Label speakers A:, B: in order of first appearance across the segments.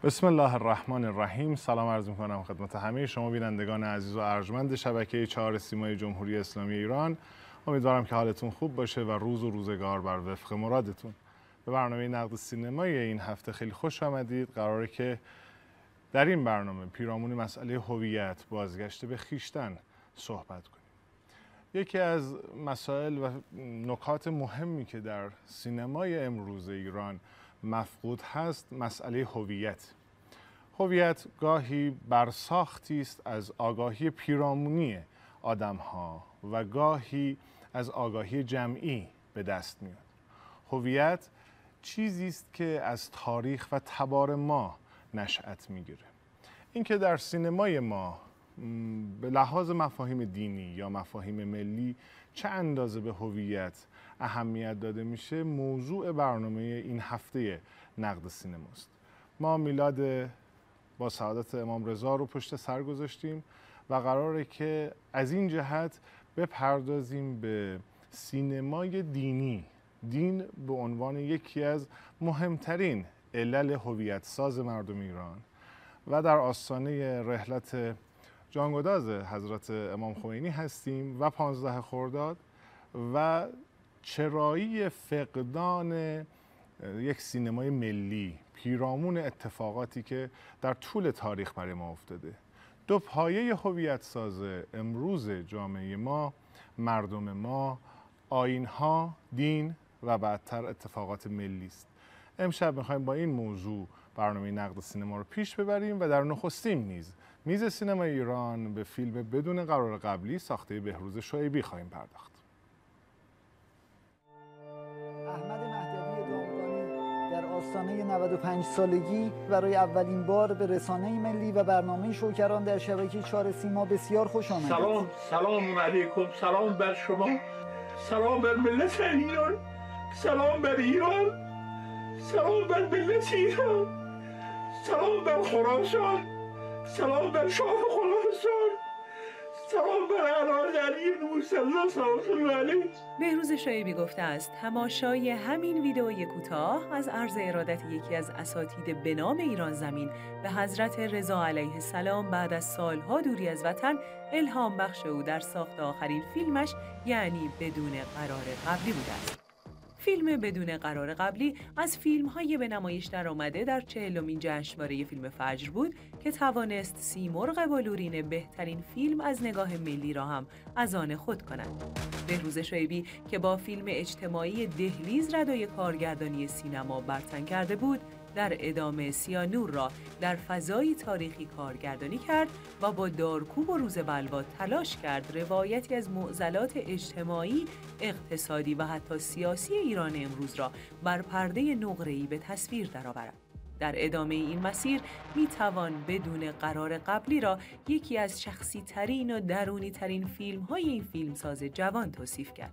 A: بسم الله الرحمن الرحیم. سلام عرض می‌کنم خدمت همه شما بینندگان عزیز و ارجمند شبکه 4 سیمای جمهوری اسلامی ایران. امیدوارم که حالتون خوب باشه و روز و روزگار بر وفق مرادتون. به برنامه نقد سینمایی این هفته خیلی خوش آمدید. قراره که در این برنامه پیرامون مسئله هویت، بازگشت به خویشتن صحبت کنیم. یکی از مسائل و نکات مهمی که در سینمای امروز ایران مفقود هست مسئله هویت. هویت گاهی برساختی است از آگاهی پیرامونی آدم‌ها و گاهی از آگاهی جمعی به دست میاد. هویت چیزی است که از تاریخ و تبار ما نشأت میگیره. اینکه در سینمای ما به لحاظ مفاهیم دینی یا مفاهیم ملی چه اندازه به هویت اهمیت داده میشه موضوع برنامه این هفته نقد سینماست. ما میلاد با سعادت امام رضا رو پشت سر گذاشتیم و قراره که از این جهت بپردازیم به سینمای دینی. دین به عنوان یکی از مهمترین علل هویت ساز مردم ایران و در آستانه رحلت جانگداز حضرت امام خمینی هستیم و 15 خرداد و چرایی فقدان یک سینمای ملی پیرامون اتفاقاتی که در طول تاریخ برای ما افتاده. دو پایه هویت ساز امروز جامعه ما، مردم ما، آیین‌ها، دین و بعدتر اتفاقات ملی است. امشب می‌خوایم با این موضوع برنامه نقد سینما رو پیش ببریم و در نخستین میز سینما ایران به فیلم بدون قرار قبلی ساخته بهروز شعیبی خواهیم پرداخت.
B: احمد مهدوی دامغانی در آستانه 95 سالگی برای اولین بار به رسانه ملی و برنامه شوکران در شبکه 4 سیما بسیار خوش آمدید.
C: سلام علیکم، سلام بر شما، سلام بر ملت ایران، سلام بر ایران، سلام بر ملت ایران، سلام بر خراسان، سلام بر شاه خراسان، سلام بر اعلی علی موسلا صلی الله علیه.
D: بهروز شعیبی گفته است تماشای همین ویدئوی کوتاه از عرض ارادت یکی از اساتید به نام ایران زمین به حضرت رضا علیه السلام بعد از سالها دوری از وطن الهام بخش او در ساخت آخرین فیلمش یعنی بدون قرار قبلی بوده است. فیلم بدون قرار قبلی از فیلم‌های به نمایش درآمده در 40مین جشنواره فیلم فجر بود که توانست سیمرغ بلورین بهترین فیلم از نگاه ملی را هم از آن خود کند. بهروز شعیبی که با فیلم اجتماعی دهلیز ردای کارگردانی سینما برتن کرده بود، در ادامه سیانور را در فضای تاریخی کارگردانی کرد و با دارکوب و روز بلوا تلاش کرد روایتی از معضلات اجتماعی، اقتصادی و حتی سیاسی ایران امروز را بر پرده نقره‌ای به تصویر درآورد. در ادامه این مسیر می توان بدون قرار قبلی را یکی از شخصی ترین و درونی ترین فیلم های این فیلمساز جوان توصیف کرد.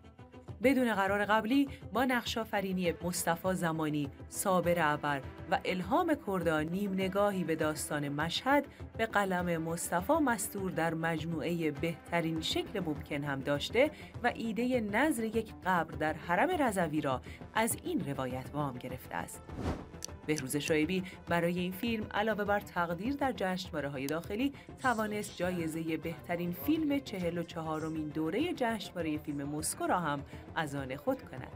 D: بدون قرار قبلی با نقش‌آفرینی مصطفی زمانی، صابر ابر و الهام کردا نیم نگاهی به داستان مشهد به قلم مصطفی مستور در مجموعه بهترین شکل ممکن هم داشته و ایده نظر یک قبر در حرم رضوی را از این روایت وام گرفته است. بهروز شعیبی برای این فیلم علاوه بر تقدیر در جشنواره‌های داخلی توانست جایزه بهترین فیلم 44مین دوره جشنواره فیلم مسکو را هم از آن خود کند.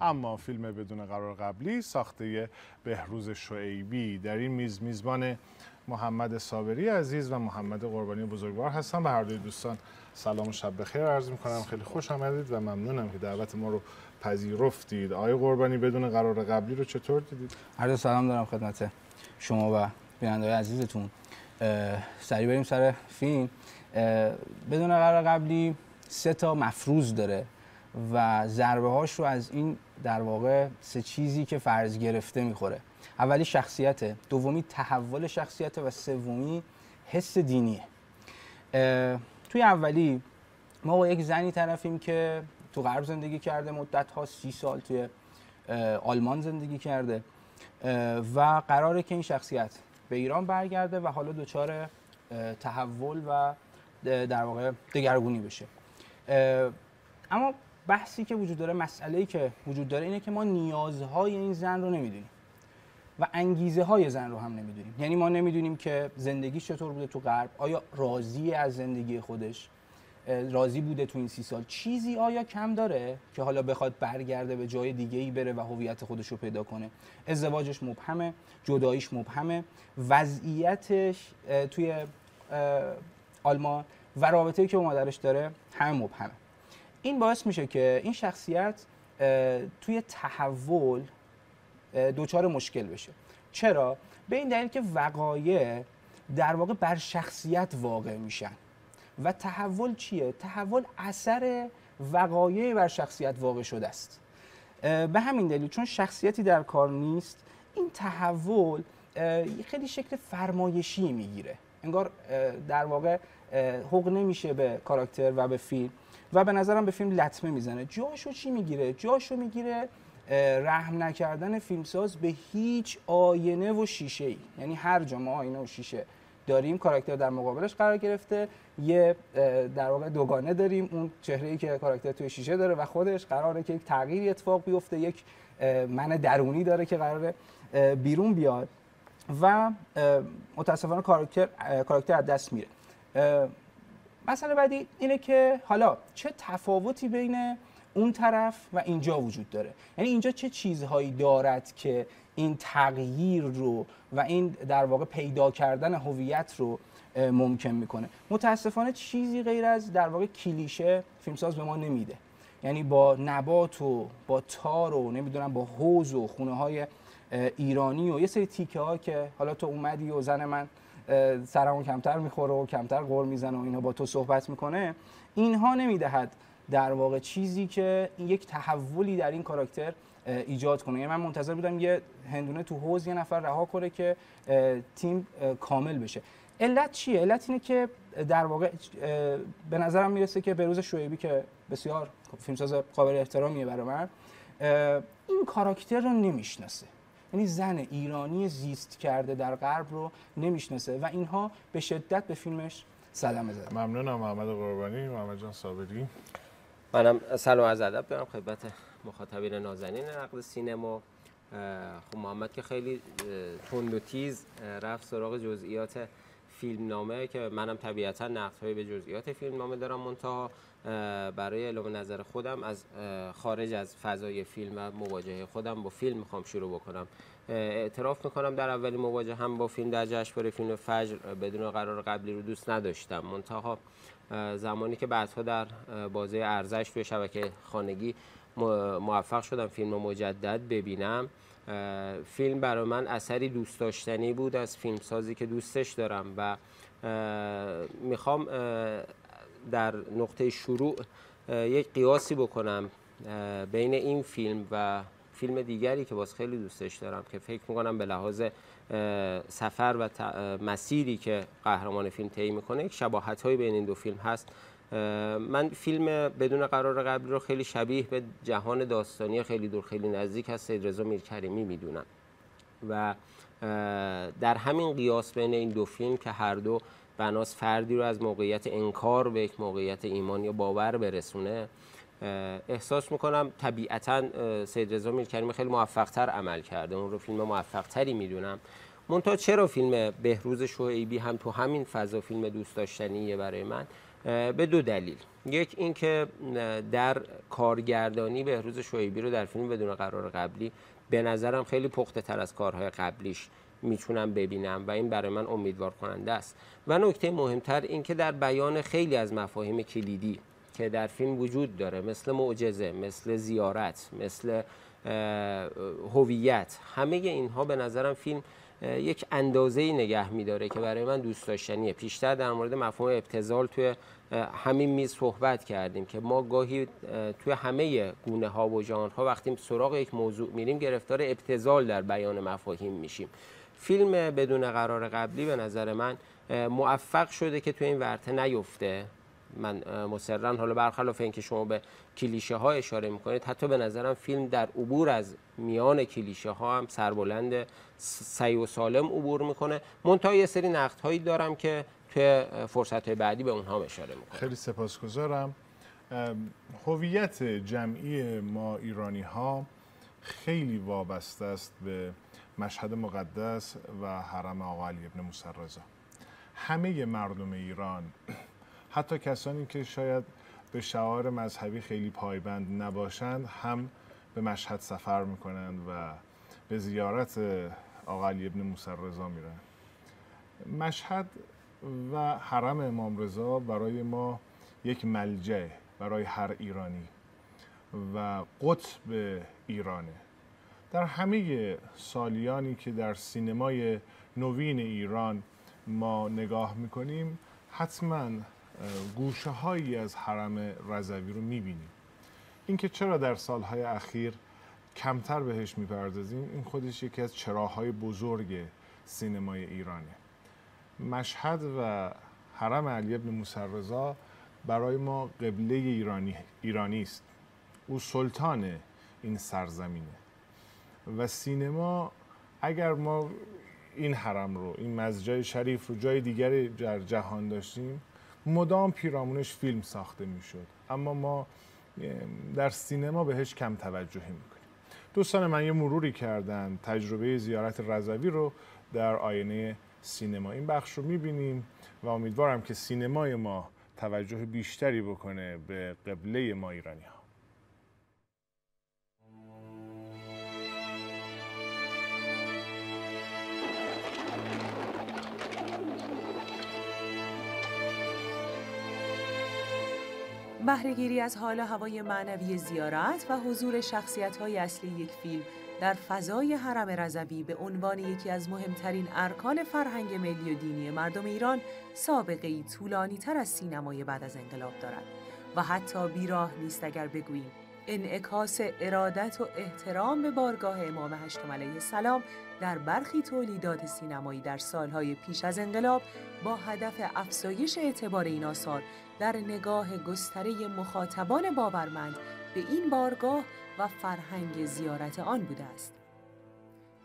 A: اما فیلم بدون قرار قبلی ساخته بهروز شعیبی در این میزبان محمد صابری عزیز و محمد قربانی بزرگوار هستم. به هر دوی دوستان سلام و شب بخیر عرض می‌کنم. خیلی خوش آمدید و ممنونم که دعوت ما رو پذیرفتید. آقای قربانی بدون قرار قبلی رو چطور دیدید؟
E: هر دو سلام دارم خدمت شما و بیننده‌های عزیزتون. سریع بریم سر فیلم. بدون قرار قبلی 3 تا مفروض داره و ضربه هاش رو از این در واقع 3 چیزی که فرض گرفته میخوره. اولی شخصیته، دومی تحول شخصیته و سومی حس دینیه. توی اولی ما با یک زنی طرفیم که تو غرب زندگی کرده مدت‌ها 30 سال توی آلمان زندگی کرده و قراره که این شخصیت به ایران برگرده و حالا دچار تحول و در واقع دگرگونی بشه. اما بحثی که وجود داره، مسئله‌ای که وجود داره اینه که ما نیازهای این زن رو نمیدونیم و انگیزه های زن رو هم نمیدونیم. یعنی ما نمیدونیم که زندگی چطور بوده تو غرب، آیا راضی از زندگی خودش، راضی بوده تو این 30 سال، چیزی آیا کم داره که حالا بخواد برگرده به جای دیگه‌ای بره و هویت خودش رو پیدا کنه. ازدواجش مبهمه، جداییش مبهمه، وضعیتش توی آلمان و رابطه‌ای که با مادرش داره همه مبهمه. این باعث میشه که این شخصیت توی تحول دوچار مشکل بشه. چرا؟ به این دلیل که وقایع در واقع بر شخصیت واقع میشن و تحول چیه؟ تحول اثر وقایع بر شخصیت واقع شده است. به همین دلیل چون شخصیتی در کار نیست، این تحول خیلی شکل فرمایشی میگیره، انگار در واقع حق نمیشه به کاراکتر و به فیلم و به نظرم به فیلم لطمه میزنه. جاشو چی میگیره؟ جاشو میگیره رحم نکردن فیلمساز به هیچ آینه و شیشه ای. یعنی هر جا ما آینه و شیشه داریم، کاراکتر در مقابلش قرار گرفته، یه در واقع دوگانه داریم، اون چهره‌ای که کاراکتر توی شیشه داره و خودش قراره که یک تغییری اتفاق بیفته، یک من درونی داره که قراره بیرون بیاد و متاسفانه کاراکتر از دست میره. مسئله بعدی اینه که حالا چه تفاوتی بین اون طرف و اینجا وجود داره، یعنی اینجا چه چیزهایی دارد که این تغییر رو و این در واقع پیدا کردن هویت رو ممکن میکنه. متاسفانه چیزی غیر از در واقع کلیشه فیلمساز به ما نمیده. یعنی با نبات و با تار و نمیدونم با حوض و خونه های ایرانی و یه سری تیکه ها که حالا تو اومدی و زن من سرمو کمتر میخوره و کمتر غر میزنه و اینا با تو صحبت میکنه، اینها نمیدهد در واقع چیزی که یک تحولی در این کاراکتر ایجاد کنه. یعنی من منتظر بودم یه هندونه تو حوض یه نفر رها کنه که تیم کامل بشه. علت چیه؟ علت اینه که در واقع به نظرم میرسه که بهروز شعیبی که بسیار فیلمساز قابل احترامیه برای من، این کاراکتر رو نمیشناسه. یعنی زن ایرانی زیست کرده در غرب رو نمیشناسه و اینها به شدت به فیلمش صدمه زده.
A: ممنونم محمد قربانی. محمد جان صابری.
F: منم سلام از ادب دارم خدمت مخاطبین نازنین نقد سینما. خب محمد که خیلی تند و تیز رفت سراغ جزئیات فیلمنامه که منم طبیعتا نقدهای به جزئیات فیلمنامه دارم، منتها برای اعلام نظر خودم از خارج از فضای فیلم و مواجهه خودم با فیلم میخوام شروع بکنم. اعتراف میکنم در اولین مواجهه هم با فیلم در جشنواره فیلم فجر بدون قرار قبلی رو دوست نداشتم، منتها زمانی که بعدها در بازه ارزش توی شبکه خانگی موفق شدم فیلم رو مجدد ببینم، فیلم برای من اثری دوست داشتنی بود از فیلمسازی که دوستش دارم و میخوام در نقطه شروع یک قیاسی بکنم بین این فیلم و فیلم دیگری که باز خیلی دوستش دارم که فکر میکنم به لحاظ سفر و مسیری که قهرمان فیلم طی میکنه یک شباهت‌هایی بین این دو فیلم هست. من فیلم بدون قرار قبلی رو خیلی شبیه به جهان داستانی خیلی دور خیلی نزدیک از سیدرضا میرکریمی میدونم و در همین قیاس بین این دو فیلم که هر دو بناس فردی رو از موقعیت انکار به یک موقعیت ایمان یا باور برسونه، احساس میکنم طبیعتا سیدرضا میرکریمی خیلی موفق‌تر عمل کرده، اون رو فیلم موفق‌تری میدونم. منتها چرا فیلم بهروز شعیبی هم تو همین فضا فیلم دوست داشتنیه برای من؟ به دو دلیل. یک این که در کارگردانی بهروز شعیبی رو در فیلم بدون قرار قبلی به نظرم خیلی پخته تر از کارهای قبلیش میتونم ببینم و این برای من امیدوار کننده است. و نکته مهمتر این که در بیان خیلی از مفاهیم کلیدی که در فیلم وجود داره، مثل معجزه، مثل زیارت، مثل هویت، همه اینها به نظرم فیلم یک اندازه‌ای نگه می‌داره که برای من دوست داشتنیه. پیشتر در مورد مفهوم ابتذال توی همین میز صحبت کردیم که ما گاهی توی همه گونه‌ها و ژانرها وقتی سراغ یک موضوع میریم گرفتار ابتذال در بیان مفاهیم میشیم. فیلم بدون قرار قبلی به نظر من موفق شده که توی این ورطه نیفته. من مصرن حالا برخلاف اینکه شما به کلیشه ها اشاره میکنید، حتی به نظرم فیلم در عبور از میان کلیشه ها هم سربلند سعی و سالم عبور میکنه. منتها یه سری نقد هایی دارم که توی فرصت های بعدی به اونها اشاره میکنم.
A: خیلی سپاسگزارم. هویت جمعی ما ایرانی ها خیلی وابسته است به مشهد مقدس و حرم آقا علی ابن موسی رضا. همه مردم ایران، حتی کسانی که شاید به شعائر مذهبی خیلی پایبند نباشند، هم به مشهد سفر میکنند و به زیارت آقا علی ابن موسی رضا میرن. مشهد و حرم امام رضا برای ما یک ملجأ برای هر ایرانی و قطب ایرانه. در همه سالیانی که در سینمای نوین ایران ما نگاه میکنیم حتما گوشه هایی از حرم رضوی رو میبینیم. اینکه چرا در سالهای اخیر کمتر بهش میپردازیم، این خودش یکی از چراهای بزرگ سینمای ایرانه. مشهد و حرم علی ابن موسی رضا برای ما قبله ایرانی است. او سلطان این سرزمینه و سینما، اگر ما این حرم رو، این مسجد شریف رو جای دیگری در جهان داشتیم، مدام پیرامونش فیلم ساخته میشد، اما ما در سینما بهش کم توجهی میکنیم. دوستان من یه مروری کردن تجربه زیارت رضوی رو در آینه سینما. این بخش رو میبینیم و امیدوارم که سینمای ما توجه بیشتری بکنه به قبله ما ایرانی ها.
D: بهره‌گیری از حال و هوای معنوی زیارت و حضور شخصیت‌های اصلی یک فیلم در فضای حرم رضوی به عنوان یکی از مهمترین ارکان فرهنگ ملی و دینی مردم ایران سابقه‌ای طولانی‌تر از سینمای بعد از انقلاب دارد و حتی بیراه نیست اگر بگوییم انعکاس ارادت و احترام به بارگاه امام هشتم علیه السلام در برخی تولیدات سینمایی در سالهای پیش از انقلاب با هدف افزایش اعتبار این آثار در نگاه گستره مخاطبان باورمند به این بارگاه و فرهنگ زیارت آن بوده است.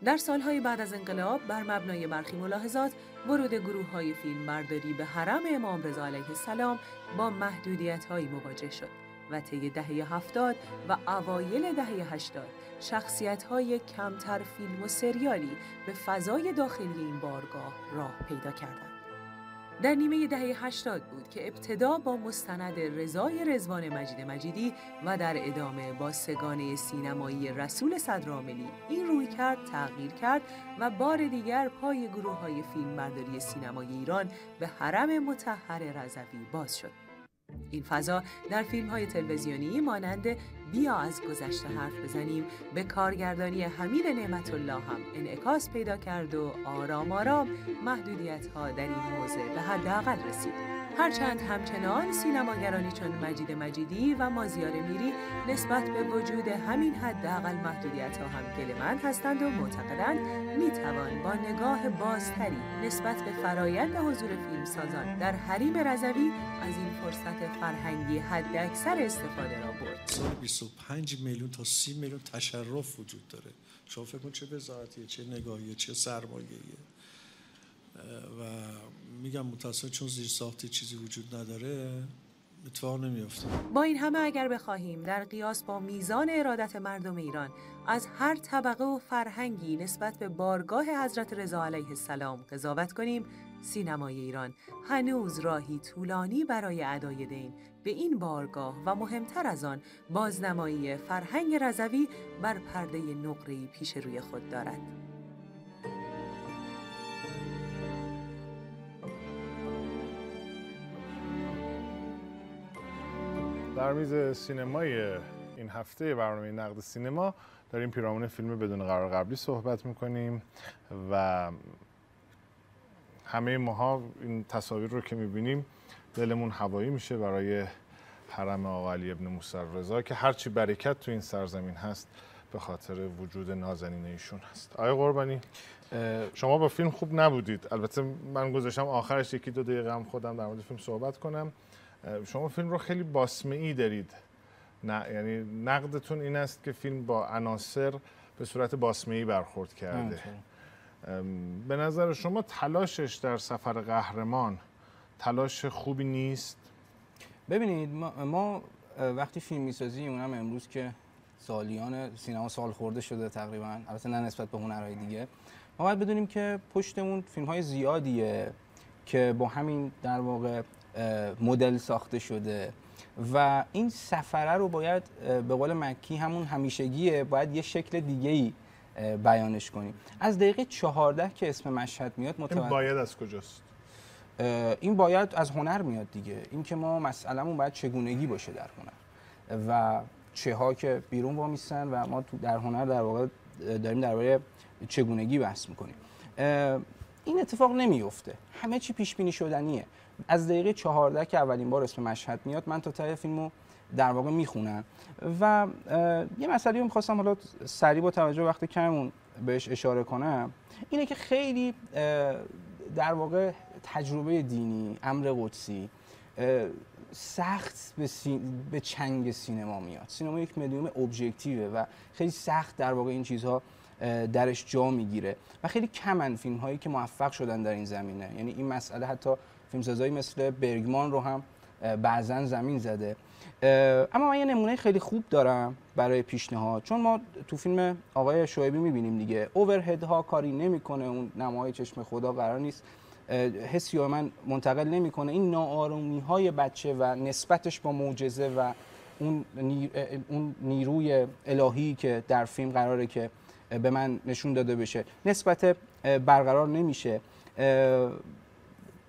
D: در سالهای بعد از انقلاب بر مبنای برخی ملاحظات ورود گروه‌های فیلمبرداری به حرم امام رضا علیه السلام با محدودیت‌هایی مواجه شد و طی دهه 70 و اوایل دهه 80 شخصیت‌های کمتر فیلم و سریالی به فضای داخلی این بارگاه راه پیدا کردند. در نیمه دهه 80 بود که ابتدا با مستند رضای رضوان مجید مجیدی و در ادامه با سگانه سینمایی رسول صدرعاملی این رویکرد تغییر کرد و بار دیگر پای گروه‌های فیلمبرداری سینمای ایران به حرم مطهر رضوی باز شد. این فضا در فیلم‌های تلویزیونی مانند بیا از گذشته حرف بزنیم به کارگردانی حمید نعمت الله هم انعکاس پیدا کرد و آرام آرام محدودیت‌ها در این حوزه به حداقل رسید. هرچند همچنان سینماگرانی چون مجید مجیدی و مازیار میری نسبت به وجود همین حداقل محدودیت‌ها هم گله‌مند هستند و معتقدند می‌توان با نگاه بازتری نسبت به فرایند حضور فیلمسازان در حریم رضوی از این فرصت فرهنگی حداکثر استفاده را برد.
G: سال 25 میلیون تا 30 میلیون تشرف وجود داره. شما فکر کن چه وزارتیه، چه نگاهیه، چه سرمایه‌ایه. و میگم متأسفانه چون زیر ساختی چیزی وجود نداره اتفاق نمیفته.
D: با این همه اگر بخواهیم در قیاس با میزان ارادت مردم ایران از هر طبقه و فرهنگی نسبت به بارگاه حضرت رضا علیه السلام قضاوت کنیم، سینمای ایران هنوز راهی طولانی برای ادای دین به این بارگاه و مهمتر از آن بازنمایی فرهنگ رضوی بر پرده نقره‌ای پیش روی خود دارد.
A: در میز سینمای این هفته برنامه نقد سینما داریم پیرامون فیلم بدون قرار قبلی صحبت میکنیم و همه ماها این تصاویر رو که میبینیم دلمون هوایی میشه برای حرم آقا علی ابن موسی رضا که هرچی برکت تو این سرزمین هست به خاطر وجود نازنین ایشون هست. آقای قربانی، شما با فیلم خوب نبودید. البته من گذاشتم آخرش یکی دو دقیقه هم خودم در مورد فیلم صحبت کنم. شما فیلم رو خیلی باسمه‌ای دارید. نه، یعنی نقدتون این است که فیلم با عناصر به صورت باسمه‌ای برخورد کرده. به نظر شما تلاشش در سفر قهرمان تلاش خوبی نیست؟
E: ببینید ما وقتی فیلم میسازی، اونم امروز که سالیان سینما سال خورده شده تقریبا، البته نه نسبت به هنرهای دیگه، ما باید بدونیم که پشتمون فیلم‌های زیادیه که با همین در واقع مدل ساخته شده و این سفره رو باید به قول مکی همون همیشگیه، باید یه شکل دیگه‌ای بیانش کنیم. از دقیقه 14 که اسم مشهد میاد
A: این باید از کجاست؟
E: این باید از هنر میاد دیگه. این که ما مسئله‌مون باید چگونگی باشه در هنر و چه ها که بیرون وامیستن و ما تو در هنر در واقع داریم درباره چگونگی بحث میکنیم. این اتفاق نمیفته، همه چی پیش بینی شدنیه. از دقیقه 14 که اولین بار اسم مشهد میاد من تا ته فیلمو در واقع میخونم و یه مسئله رو میخواستم حالا سریع با توجه وقت کمون بهش اشاره کنم، اینه که خیلی در واقع تجربه دینی، امر قدسی سخت به چنگ سینما میاد. سینما یک مدیوم ابژکتیوه و خیلی سخت در واقع این چیزها درش جا میگیره و خیلی کمن فیلم هایی که موفق شدن در این زمینه. یعنی این مسئله حتی فیلمسازایی مثل برگمان رو هم بعضن زمین زده. اما من یه نمونه خیلی خوب دارم برای پیشنهاد، چون ما تو فیلم آقای شعیبی میبینیم دیگه اوورهدها کاری نمیکنه، اون نمای چشم خدا قرار نیست حسی رو من منتقل نمیکنه، این ناآرومی های بچه و نسبتش با معجزه و اون نیروی الهی که در فیلم قراره که به من نشون داده بشه نسبت برقرار نمیشه.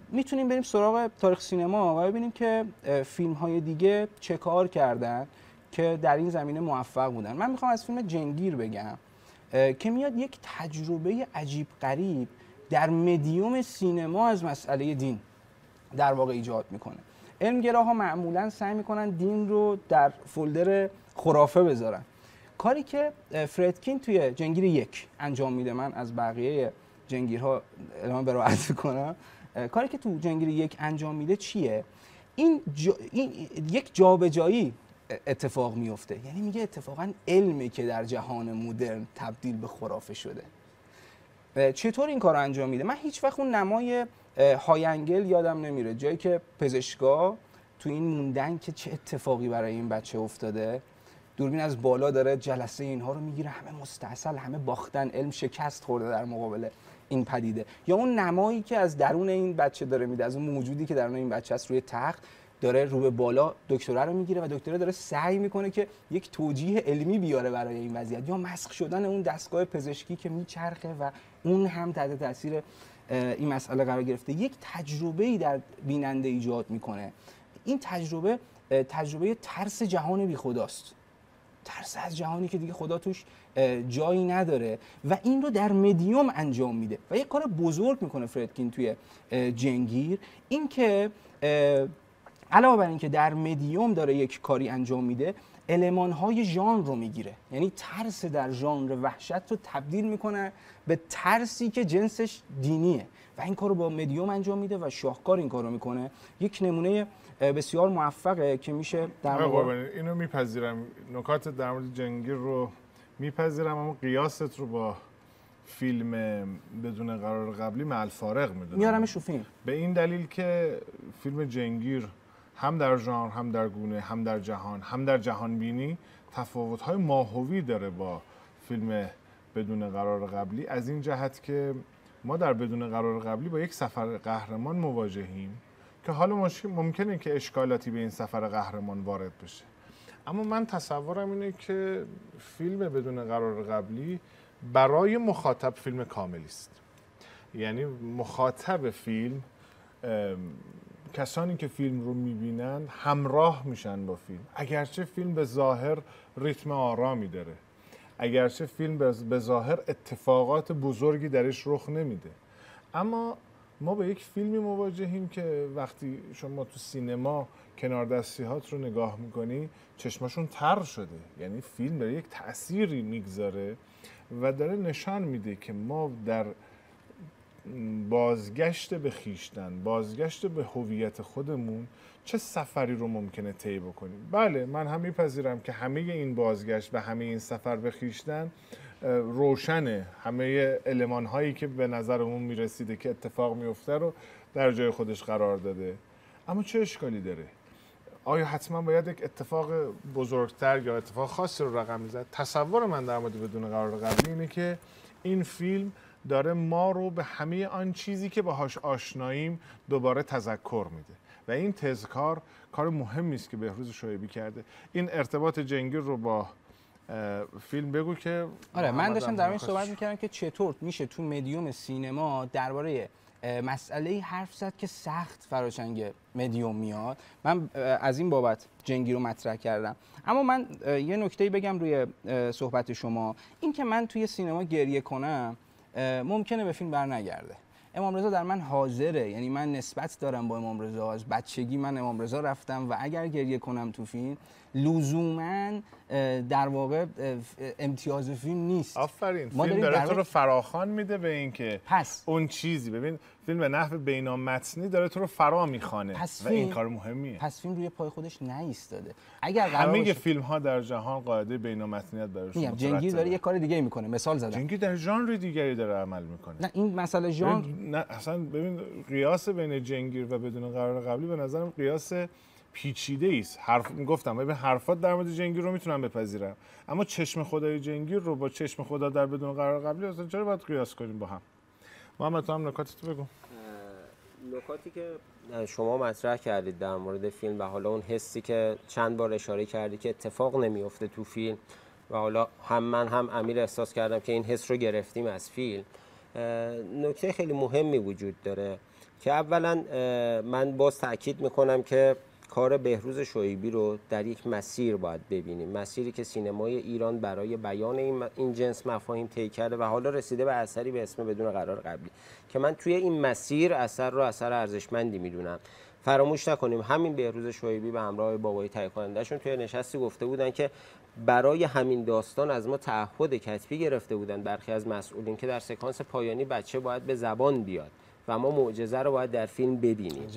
E: میتونیم بریم سراغ تاریخ سینما و ببینیم که فیلم های دیگه چه کار کردن که در این زمینه موفق بودن. من میخوام از فیلم جنگیر بگم که میاد یک تجربه عجیب غریب در مدیوم سینما از مسئله دین در واقع ایجاد میکنه. علمگراها معمولا سعی میکنن دین رو در فولدر خرافه بذارن، کاری که فردکین توی جنگیر 1 انجام میده. من از بقیه جنگیرها اعلام براءت کنم. کاری که تو جنگیر 1 انجام میده چیه؟ این یک جابجایی اتفاق میفته. یعنی میگه اتفاقا علمی که در جهان مدرن تبدیل به خرافه شده. چطور این کار رو انجام میده؟ من هیچ وقت اون نمای های انگل یادم نمیره، جایی که پزشکا تو این موندن که چه اتفاقی برای این بچه افتاده، دوربین از بالا داره جلسه اینها رو میگیره، همه مستعسل، همه باختن، علم شکست خورده در مقابل این پدیده. یا اون نمایی که از درون این بچه داره میده، از اون موجودی که درون این بچه است روی تخت داره رو به بالا دکتره رو میگیره و دکتره داره سعی میکنه که یک توجیه علمی بیاره برای این وضعیت. یا مسخ شدن اون دستگاه پزشکی که میچرخه و اون هم تحت تاثیر این مسئله قرار گرفته. یک تجربه‌ای در بیننده ایجاد میکنه. این تجربه ترس جهان بی خداست، ترس از جهانی که دیگه خدا توش جایی نداره و این رو در مدیوم انجام میده و یک کار بزرگ میکنه فردکین توی جنگیر. این که علاوه بر این که در مدیوم داره یک کاری انجام میده، المان‌های ژانر رو میگیره. یعنی ترس در ژانر وحشت رو تبدیل میکنه به ترسی که جنسش دینیه و این کار رو با مدیوم انجام میده و شاهکار این کار رو میکنه. یک نمونه بسیار موفقه که میشه در
A: واقع اینو میپذیرم، نکات در مورد جنگیر رو میپذیرم، اما قیاست رو با فیلم بدون قرار قبلی مع الفارق میدونم.
E: میارمش رو فیلم
A: به این دلیل که فیلم جنگیر هم در ژانر، هم در گونه، هم در جهان، هم در جهان بینی تفاوت‌های ماهوی داره با فیلم بدون قرار قبلی، از این جهت که ما در بدون قرار قبلی با یک سفر قهرمان مواجهیم که حالا ممکنه که اشکالاتی به این سفر قهرمان وارد بشه، اما من تصورم اینه که فیلم بدون قرار قبلی برای مخاطب فیلم کاملی است. یعنی مخاطب فیلم، کسانی که فیلم رو میبینن همراه میشن با فیلم، اگرچه فیلم به ظاهر ریتم آرامی داره، اگرچه فیلم به ظاهر اتفاقات بزرگی درش رخ نمیده، اما ما به یک فیلمی مواجهیم که وقتی شما تو سینما کنار دستی‌هات رو نگاه میکنی چشماشون تر شده. یعنی فیلم داره یک تأثیری میگذاره و داره نشان میده که ما در بازگشت به خویشتن، بازگشت به هویت خودمون چه سفری رو ممکنه طی بکنیم. بله، من هم میپذیرم که همه این بازگشت و همه این سفر به خویشتن روشنه، همه المان هایی که به نظرمون میرسیده که اتفاق میفته رو در جای خودش قرار داده، اما چه اشکالی داره؟ آیا حتما باید یک اتفاق بزرگتر یا اتفاق خاصی رو رقم میزد؟ تصور من در مورد بدون قرار قبلی اینه که این فیلم داره ما رو به همه آن چیزی که باهاش آشناییم دوباره تذکر میده و این تذکار کار مهمی است که بهروز شایبی کرده. این ارتباط جنگیر رو با فیلم بگو که
E: آره من داشتم در این صحبت میکردم که چطور میشه تو مدیوم سینما درباره مسئله حرف زد که سخت فراچنگ مدیوم میاد. من از این بابت جنگی رو مطرح کردم. اما من یه نکته‌ای بگم روی صحبت شما، این که من توی سینما گریه کنم ممکنه به فیلم برنگرده. امام رضا در من حاضره، یعنی من نسبت دارم با امام رضا، از بچگی من امام رضا رفتم و اگر گریه کنم تو فیلم لزوما در واقع امتیاز فیلم نیست.
A: آفرین. فیلم داره تو رو فراخوان میده به این که
E: پس
A: اون چیزی، ببین فیلم به نحو بینامتنی داره تو رو فرا میخوانه و این کار مهمیه.
E: پس فیلم روی پای خودش نایستاده. اگر
A: همه فیلم ها در جهان قاعده بینامتنیت براشون
E: میگم جنگی داره یه کار دیگه میکنه. مثال زدم
A: جنگی در ژانر دیگری داره عمل میکنه.
E: نه این مسئله ژانر
A: نه اصلا ببین قیاس بین جنگیر و بدون قرار قبلی به نظرم قیاس پیچیده است. گفتم ببین حرفات در مورد جنگیر رو میتونم بپذیرم، اما چشم خدای جنگیر رو با چشم خدا در بدون قرار قبلی اصلا چرا باید قیاس کنیم با هم؟ محمد تو هم نکاتتو بگو.
F: نکاتی که شما مطرح کردید در مورد فیلم و حالا اون حسی که چند بار اشاره کردی که اتفاق نمیفته تو فیلم و حالا هم من هم امیر احساس کردم که این حس رو گرفتیم از فیلم. نکته خیلی مهمی وجود داره که اولا من باز تاکید میکنم که کار بهروز شایبی رو در یک مسیر باید ببینیم، مسیری که سینمای ایران برای بیان این جنس مفاهیم طی کرده و حالا رسیده به اثری به اسم بدون قرار قبلی که من توی این مسیر اثر رو اثر ارزشمندی میدونم. فراموش نکنیم همین بهروز شایبی به همراه بابای تهیه کننده‌شون توی نشستی گفته بودن که برای همین داستان از ما تعهد کتبی گرفته بودن برخی از مسئولین که در سکانس پایانی بچه باید به زبان بیاد و ما معجزه رو باید در فیلم ببینیم.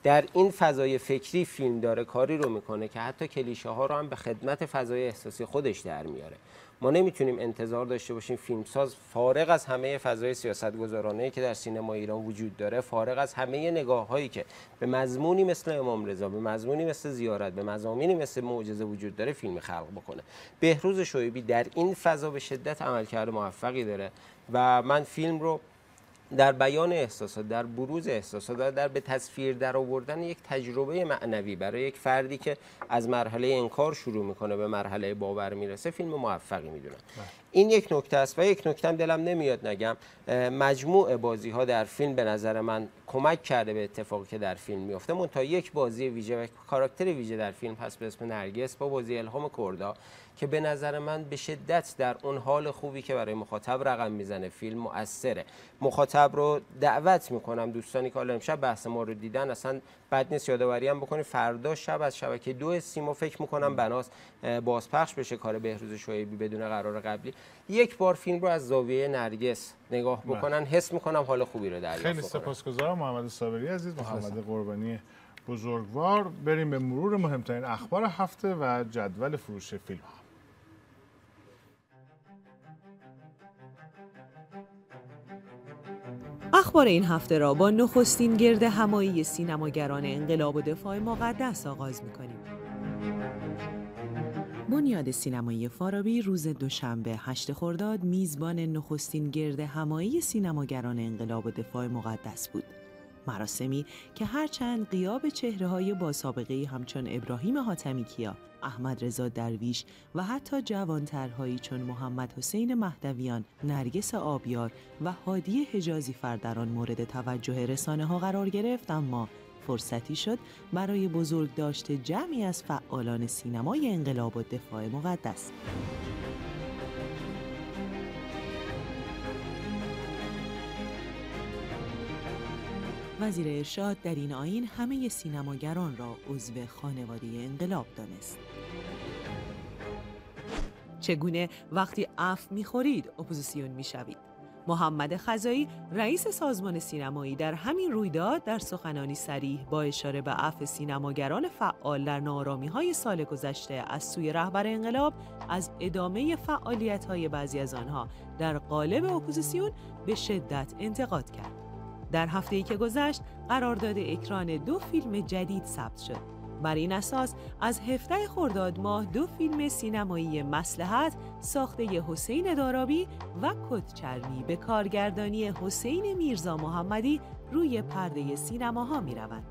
F: در این فضای فکری فیلم داره کاری رو میکنه که حتی کلیشه ها رو هم به خدمت فضای احساسی خودش در میاره. ما نمیتونیم انتظار داشته باشیم فیلمساز فارغ از همه فضای سیاستگزارانه‌ای که در سینما ایران وجود داره، فارغ از همه نگاه‌هایی که به مضمونی مثل امام رضا، به مضمونی مثل زیارت، به مضامینی مثل معجزه وجود داره فیلم خلق بکنه. بهروز شایبی در این فضا به شدت عملکرد موفقی داره و من فیلم رو در بیان احساسات، در بروز احساسات، در به تصویر در آوردن یک تجربه معنوی برای یک فردی که از مرحله انکار شروع میکنه به مرحله باور میرسه فیلم موفقی میدونم. این یک نکته است و یک نکته هم دلم نمیاد نگم، مجموع بازی ها در فیلم به نظر من کمک کرده به اتفاقی که در فیلم میفته. منتها یک بازی ویژه و کاراکتر ویژه در فیلم هست به اسم نرگس با بازی الهام کردا که به نظر من به شدت در اون حال خوبی که برای مخاطب رقم میزنه فیلم مؤثره. مخاطب رو دعوت میکنم دوستانی که حالا امشب بحث ما رو دیدن اصلا بد نیست یادآوری هم بکنید فردا شب از شبکه 2 سیما فکر میکنم بناست بازپخش بشه کار بهروز شایبی بدون قرار قبلی. یک بار فیلم رو از زاویه نرگس نگاه بکنن حس میکنم حال خوبی رو دریافت کنن.
A: خیلی سپاسگزارم محمد صابری عزیز، محمد قربانی بزرگوار. بریم به مرور مهمترین اخبار هفته و جدول فروش فیلم ها.
D: اخبار این هفته را با نخستین گرد همایی سینماگران انقلاب و دفاع مقدس آغاز می‌کنیم. بنیاد سینمایی فارابی روز دوشنبه 8 خرداد میزبان نخستین گرد همایی سینماگران انقلاب و دفاع مقدس بود. مراسمی که هرچند غیاب چهره‌های با سابقه‌ای همچون ابراهیم حاتمی‌کیا، احمد رضا درویش و حتی جوانترهایی چون محمد حسین مهدویان، نرگس آبیار و هادی حجازی فر در آن مورد توجه رسانه‌ها قرار گرفت، اما فرصتی شد برای بزرگداشت جمعی از فعالان سینمای انقلاب و دفاع مقدس. وزیر ارشاد در این آیین همه سینماگران را عضو خانواده انقلاب دانست. چگونه وقتی عفو می‌خورید اپوزیسیون می‌شوید؟ محمد خزایی رئیس سازمان سینمایی در همین رویداد در سخنانی صریح با اشاره به عفو سینماگران فعال در ناآرامی‌های سال گذشته از سوی رهبر انقلاب از ادامه فعالیت‌های بعضی از آنها در قالب اپوزیسیون به شدت انتقاد کرد. در هفته‌ای که گذشت قرارداد اکران 2 فیلم جدید ثبت شد. بر این اساس از 17 خرداد ماه 2 فیلم سینمایی مصلحت ساخته حسین دارابی و کدچرمی به کارگردانی حسین میرزا محمدی روی پرده سینماها می‌روند.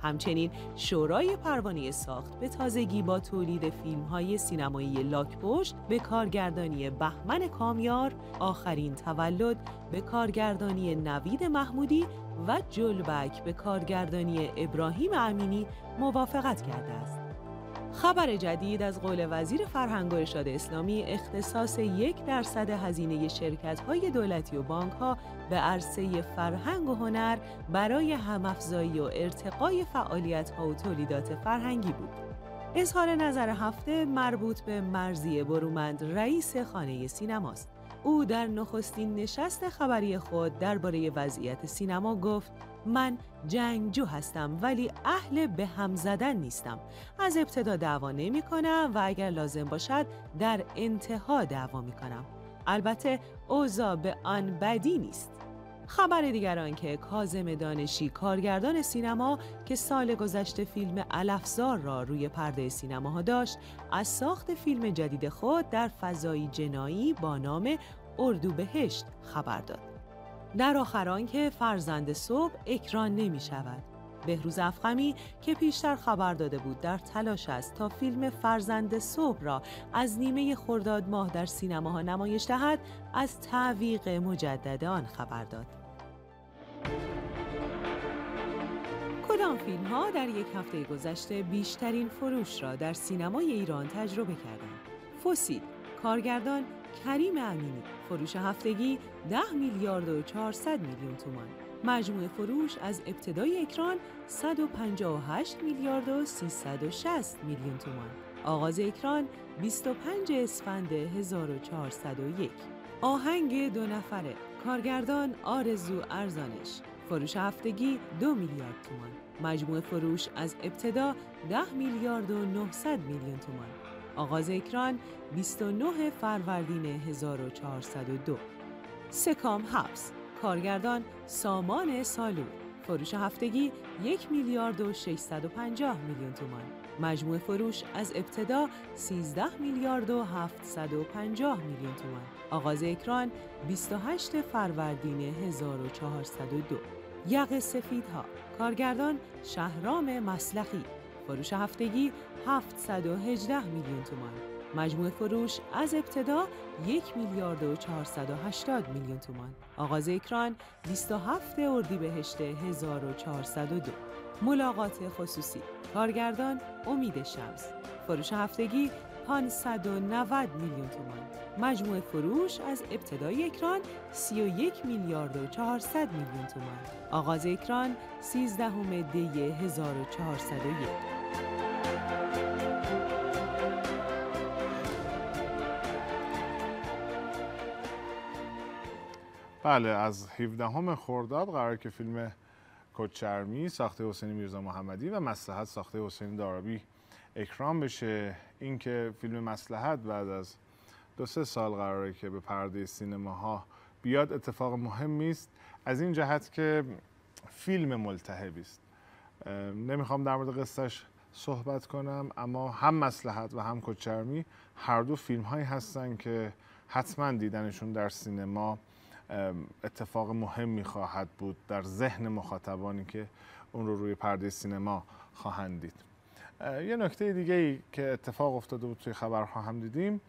D: همچنین شورای پروانه ساخت به تازگی با تولید فیلم‌های سینمایی لاک‌پشت به کارگردانی بهمن کامیار، آخرین تولد به کارگردانی نوید محمودی و جلبک به کارگردانی ابراهیم امینی موافقت کرده است. خبر جدید از قول وزیر فرهنگ و ارشاد اسلامی اختصاص 1% هزینه شرکت‌های دولتی و بانک‌ها به عرصه فرهنگ و هنر برای هم‌افزایی و ارتقای فعالیت‌ها و تولیدات فرهنگی بود. اظهار نظر هفته مربوط به مرضیه برومند رئیس خانه سینماست. او در نخستین نشست خبری خود درباره وضعیت سینما گفت: من جنگجو هستم ولی اهل به هم زدن نیستم. از ابتدا دعوا نمی کنم و اگر لازم باشد در انتها دعوا می کنم. البته اوضاع به آن بدی نیست. خبر دیگر آن که کاظم دانشی کارگردان سینما که سال گذشته فیلم علفزار را روی پرده سینماها داشت، از ساخت فیلم جدید خود در فضایی جنایی با نام اردوبهشت خبر داد. در آخر آن که فرزند صبح اکران نمی شود. بهروز افخمی که پیشتر خبر داده بود در تلاش است تا فیلم فرزند صبح را از نیمه خرداد ماه در سینماها نمایش دهد، از تعویق مجدد آن خبر داد. کدام فیلم ها در یک هفته گذشته بیشترین فروش را در سینمای ایران تجربه کردند؟ فوسیل، کارگردان کریم امینی، فروش هفتگی 10 میلیارد و 400 میلیون تومان. مجموع فروش از ابتدای اکران 158 میلیارد و 360 میلیون تومان. آغاز اکران 25 اسفند 1401. آهنگ 2 نفره، کارگردان آرزو ارزانش، فروش هفتگی 2 میلیارد تومان. مجموع فروش از ابتدا 10 میلیارد و 900 میلیون تومان. آغاز اکران 29 فروردین 1402. سکام حبس، کارگردان سامان سالور، فروش هفتگی 1 میلیارد و 650 میلیون تومان. مجموع فروش از ابتدا 13 میلیارد و 750 میلیون تومان. آغاز اکران 28 فروردین 1402. یغ سفیدها، کارگردان شهرام مصلحی، فروش هفتگی 718 میلیون تومان. مجموع فروش از ابتدا 1 میلیارد و 480 میلیون تومان. آغاز اکران 27 اردیبهشت 1402. ملاقات خصوصی، کارگردان امید شمس، فروش هفتگی 590 میلیون تومان. مجموع فروش از ابتدای اکران 31 میلیارد و 400 میلیون تومان. آغاز اکران 13 دی 1401.
A: بله، از 17 خرداد قرار که فیلم کدچرمی ساخته حسین میرزا محمدی و مصلحت ساخته حسین دارابی اکران بشه. این که فیلم مصلحت بعد از 2-3 سال قراره که به پرده سینماها بیاد اتفاق مهمی است، از این جهت که فیلم ملتهبی است. نمیخوام در مورد قصهش صحبت کنم، اما هم مصلحت و هم کدچرمی هر دو فیلم هایی هستن که حتما دیدنشون در سینما اتفاق مهمی خواهد بود در ذهن مخاطبانی که اون رو روی پرده سینما خواهند دید. یه نکته دیگه ای که اتفاق افتاده بود توی خبرها هم دیدیم،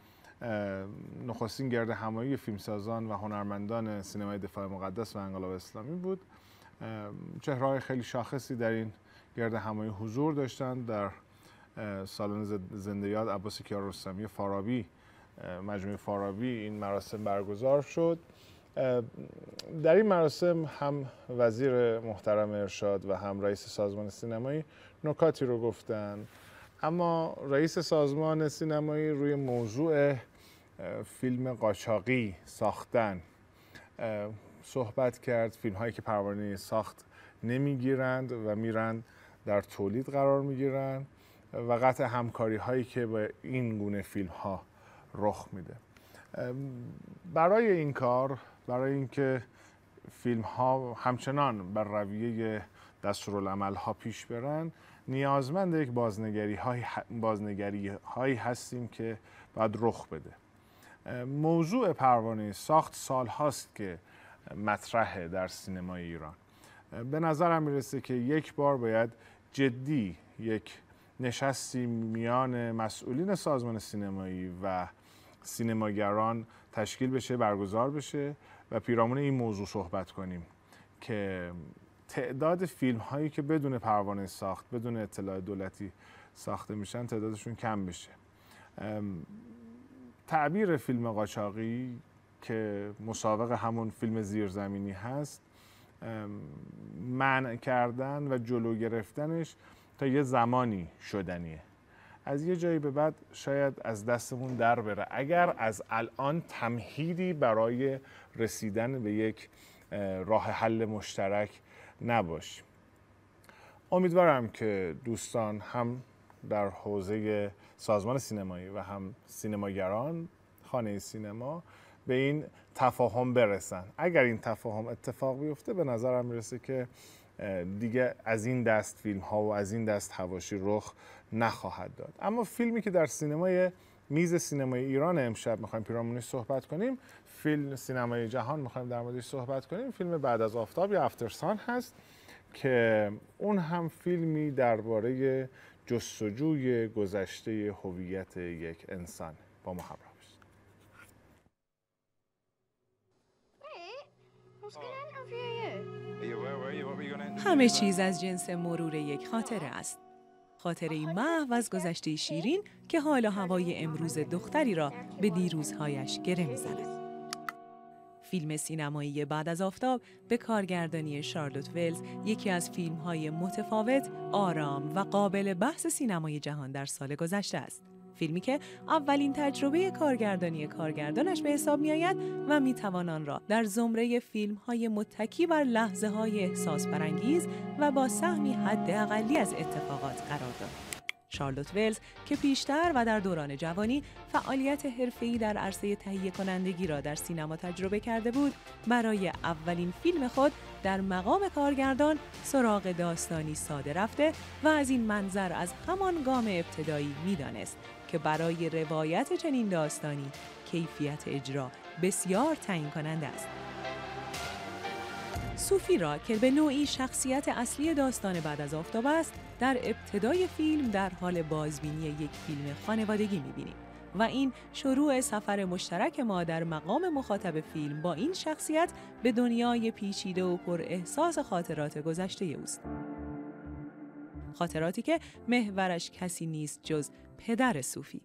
A: نخستین گرد همایی فیلمسازان و هنرمندان سینمای دفاع مقدس و انقلاب اسلامی بود. چهره‌های خیلی شاخصی در این گرد همایی حضور داشتند. در سالن زنده یاد عباس کیارستمی فارابی، مجموعه فارابی، این مراسم برگزار شد. در این مراسم هم وزیر محترم ارشاد و هم رئیس سازمان سینمایی نکاتی رو گفتن، اما رئیس سازمان سینمایی روی موضوع فیلم قاچاقی ساختن صحبت کرد. فیلم هایی که پروانه ساخت نمیگیرند و میرند در تولید قرار میگیرند و قطع همکاری هایی که با این گونه فیلم ها رخ میده. برای این کار، برای اینکه فیلم ها همچنان بر رویه دستورالعمل ها پیش برن، نیازمند یک بازنگری هایی هستیم که باید رخ بده. موضوع پروانه ساخت سال هاست که مطرحه در سینمای ایران. به نظرم میرسه که یک بار باید جدی یک نشستی میان مسئولین سازمان سینمایی و سینماگران تشکیل بشه، برگزار بشه و پیرامون این موضوع صحبت کنیم که تعداد فیلم هایی که بدون پروانه ساخت، بدون اطلاع دولتی ساخته میشن، تعدادشون کم بشه. تعبیر فیلم قاچاقی که مسابق همون فیلم زیرزمینی هست، منع کردن و جلو گرفتنش تا یه زمانی شدنیه. از یه جایی به بعد شاید از دستمون در بره اگر از الان تمهیدی برای رسیدن به یک راه حل مشترک نباشه. امیدوارم که دوستان هم در حوزه سازمان سینمایی و هم سینماگران خانه سینما به این تفاهم برسن. اگر این تفاهم اتفاق بیفته به نظرم میرسه که دیگه از این دست فیلم ها و از این دست حواشی رخ نخواهد داد. اما فیلمی که در سینمای میز سینمای ایران امشب میخوایم پیرامونش صحبت کنیم، فیلم سینمای جهان میخوایم در موردش صحبت کنیم، فیلم بعد از آفتاب یا افترسان هست که اون هم فیلمی درباره جستجوی گذشته هویت یک انسان. با ما همراه باشید.
D: همه چیز از جنس مرور یک خاطره است. خاطره‌ای محو از گذشته شیرین که حال و هوای امروز دختری را به دیروزهایش گره می‌زند. فیلم سینمایی بعد از آفتاب به کارگردانی شارلوت ولز یکی از فیلم‌های متفاوت، آرام و قابل بحث سینمای جهان در سال گذشته است. فیلمی که اولین تجربه کارگردانی کارگردانش به حساب می‌آید و می‌توان آن را در زمره فیلم‌های متکی بر لحظه‌های احساس برانگیز و با سهمی حداقلی از اتفاقات قرار داد. شارلوت ولز که پیشتر و در دوران جوانی فعالیت حرفه‌ای در عرصه تهیه کنندگی را در سینما تجربه کرده بود، برای اولین فیلم خود در مقام کارگردان سراغ داستانی ساده رفته و از این منظر از همان گام ابتدایی می‌دانست که برای روایت چنین داستانی کیفیت اجرا بسیار تعیین کننده است. صوفی را که به نوعی شخصیت اصلی داستان بعد از آفتاب است، در ابتدای فیلم در حال بازبینی یک فیلم خانوادگی می‌بینیم و این شروع سفر مشترک ما در مقام مخاطب فیلم با این شخصیت به دنیای پیچیده و پر احساس خاطرات گذشته اوست. خاطراتی که محورش کسی نیست جز پدر صوفی.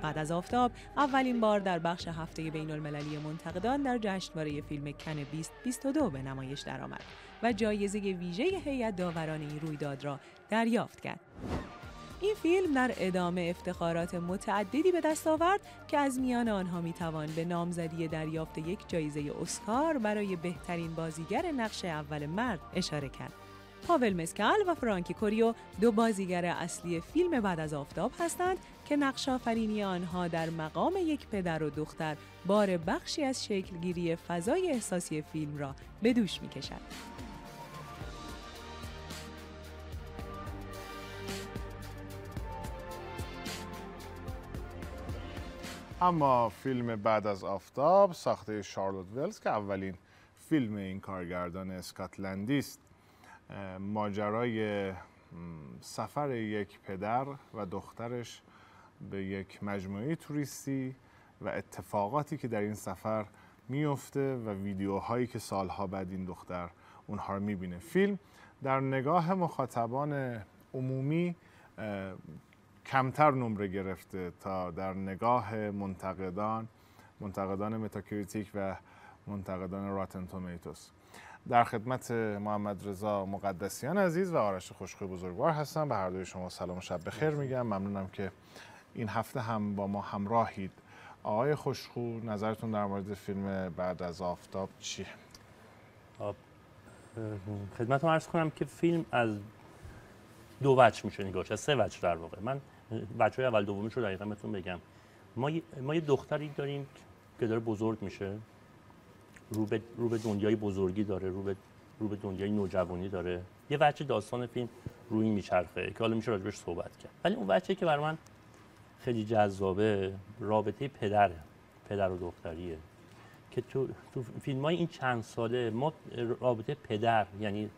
D: بعد از آفتاب اولین بار در بخش هفته بین المللی منتقدان در جشنواره فیلم کن 2022 به نمایش درآمد و جایزه ویژه هیئت داوران این رویداد را دریافت کرد. این فیلم در ادامه افتخارات متعددی به دست آورد که از میان آنها میتوان به نامزدی دریافت یک جایزه اسکار برای بهترین بازیگر نقش اول مرد اشاره کرد. پاول مسکال و فرانکی کوریو دو بازیگر اصلی فیلم بعد از آفتاب هستند که نقش آفرینی آنها در مقام یک پدر و دختر بار بخشی از شکلگیری فضای احساسی فیلم را به دوش می‌کشد.
A: اما فیلم بعد از آفتاب ساخته شارلوت ولز که اولین فیلم این کارگردان اسکاتلندی است، ماجرای سفر یک پدر و دخترش به یک مجموعه توریستی و اتفاقاتی که در این سفر میفته و ویدیوهایی که سالها بعد این دختر اونها رو میبینه. فیلم در نگاه مخاطبان عمومی کمتر نمره گرفته تا در نگاه منتقدان متاکریتیک و منتقدان راتن تومیتوس. در خدمت محمد رضا مقدسیان عزیز و آرش خوشخوی بزرگوار هستم. به هر دوی شما سلام و شب بخیر میگم. ممنونم که این هفته هم با ما همراهید. آقای خوشخو، نظرتون در مورد فیلم بعد از آفتاب چیه؟
H: خدمتتون عرض کنم که فیلم از دو وجه میشه نگاهش، از سه وجه در واقع. من بچه‌های اول دومیش رو دقیقاً بهتون بگم. ما یه دختری داریم که داره بزرگ میشه، رو به دنیای بزرگی داره، رو به دنیای نوجوانی داره. یه بچه داستان فیلم روی میچرخه که حالا میشه راجبش صحبت کرد. ولی اون بچه‌ای که برای من خیلی جذابه رابطه پدر و دختریه که تو فیلم‌های این چند ساله ما رابطه پدر، یعنی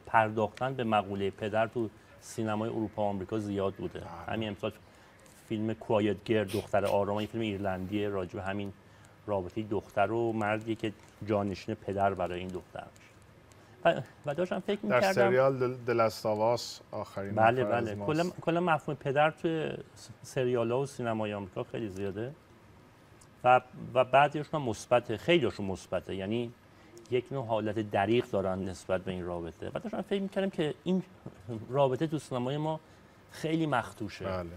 H: پرداختن به مقوله پدر تو سینمای اروپا و آمریکا زیاد بوده. همین امسال فیلم کوایت گیر، دختر آرام، این فیلم ایرلندیه راجع به همین رابطه دختر و مردی که جانشین پدر برای این دختر میشه. و داشتم فکر می‌کردم
A: در سریال دلستاواس آخرین
H: بله کلا مفهوم پدر توی سریال‌ها و سینمای آمریکا خیلی زیاده و بعضیشون مثبته، خیلیشون مثبته، یعنی یک نوع حالت دریغ دارن نسبت به این رابطه. و داشتم فکر می‌کردم که این رابطه تو سینمای ما خیلی مخدوشه.
A: بله.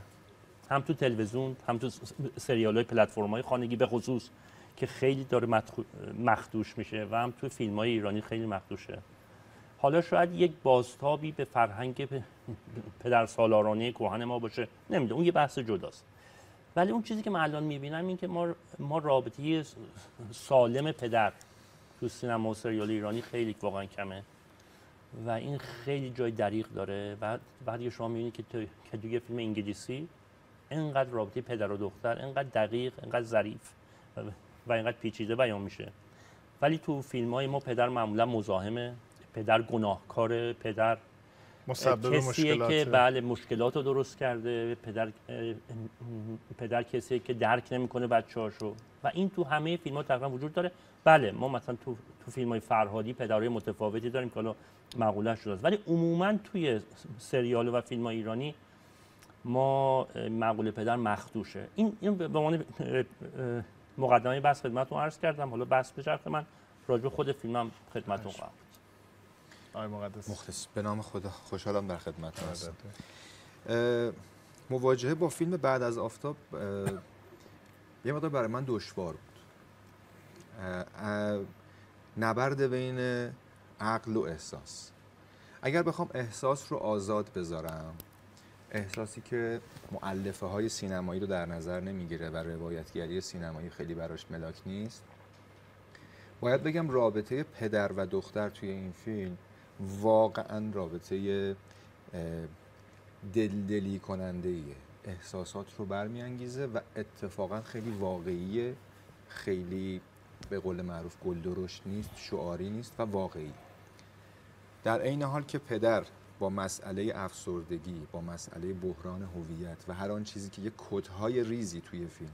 H: هم تو تلویزیون، هم تو سریال‌های پلتفرم‌های خانگی به خصوص که خیلی داره مخدوش میشه و هم تو فیلم‌های ایرانی خیلی مخدوشه. حالا شاید یک بازتابی به فرهنگ پدرسالارانه کهن ما باشه، نمیدونم، اون یه بحث جداست. ولی اون چیزی که من الان می‌بینم این که ما رابطه سالم پدر تو سینما و سریال ایرانی خیلی واقعا کمه و این خیلی جای دریغ داره. بعد شما می‌بینید که توی فیلم انگلیسی اینقدر رابطه پدر و دختر اینقدر دقیق، اینقدر ظریف و اینقدر پیچیده بیان میشه، ولی تو فیلم‌های ما پدر معمولا مزاحمه، پدر گناهکاره، پدر
A: مسبب
H: کسیه که بله مشکلات رو درست کرده، پدر کسیه که درک نمیکنه بچه‌هاشو و این تو همه فیلم‌ها تقریبا وجود داره. بله ما مثلا تو فیلم‌های فرهادی پدرای متفاوتی داریم که حالا مقوله‌اش شده، ولی عموما توی سریال و فیلم‌های ایرانی ما مقوله پدر مخدوشه. این به عنوان مقدمه بحث خدمتتون عرض کردم. حالا بحث بچرخه، من راجع به خود فیلمم خدمتتون خواهم.
A: آقای مقدس.
I: مخلص، به نام خدا، خوشحالم در خدمتتون هستم. مواجهه با فیلم بعد از آفتاب یه مقدار برای من دشوار بود. نبرد بین عقل و احساس. اگر بخوام احساس رو آزاد بذارم، احساسی که مؤلفه های سینمایی رو در نظر نمیگیره و روایتگری سینمایی خیلی براش ملاک نیست، باید بگم رابطه پدر و دختر توی این فیلم واقعا رابطه دلدلی کننده ایه. احساسات رو برمیانگیزه و اتفاقا خیلی واقعیه، خیلی به قول معروف گلدرشت نیست، شعاری نیست و واقعی. در عین حال که پدر با مسئله افسردگی، با مسئله بحران هویت و هر آن چیزی که یک کدهای ریزی توی فیلم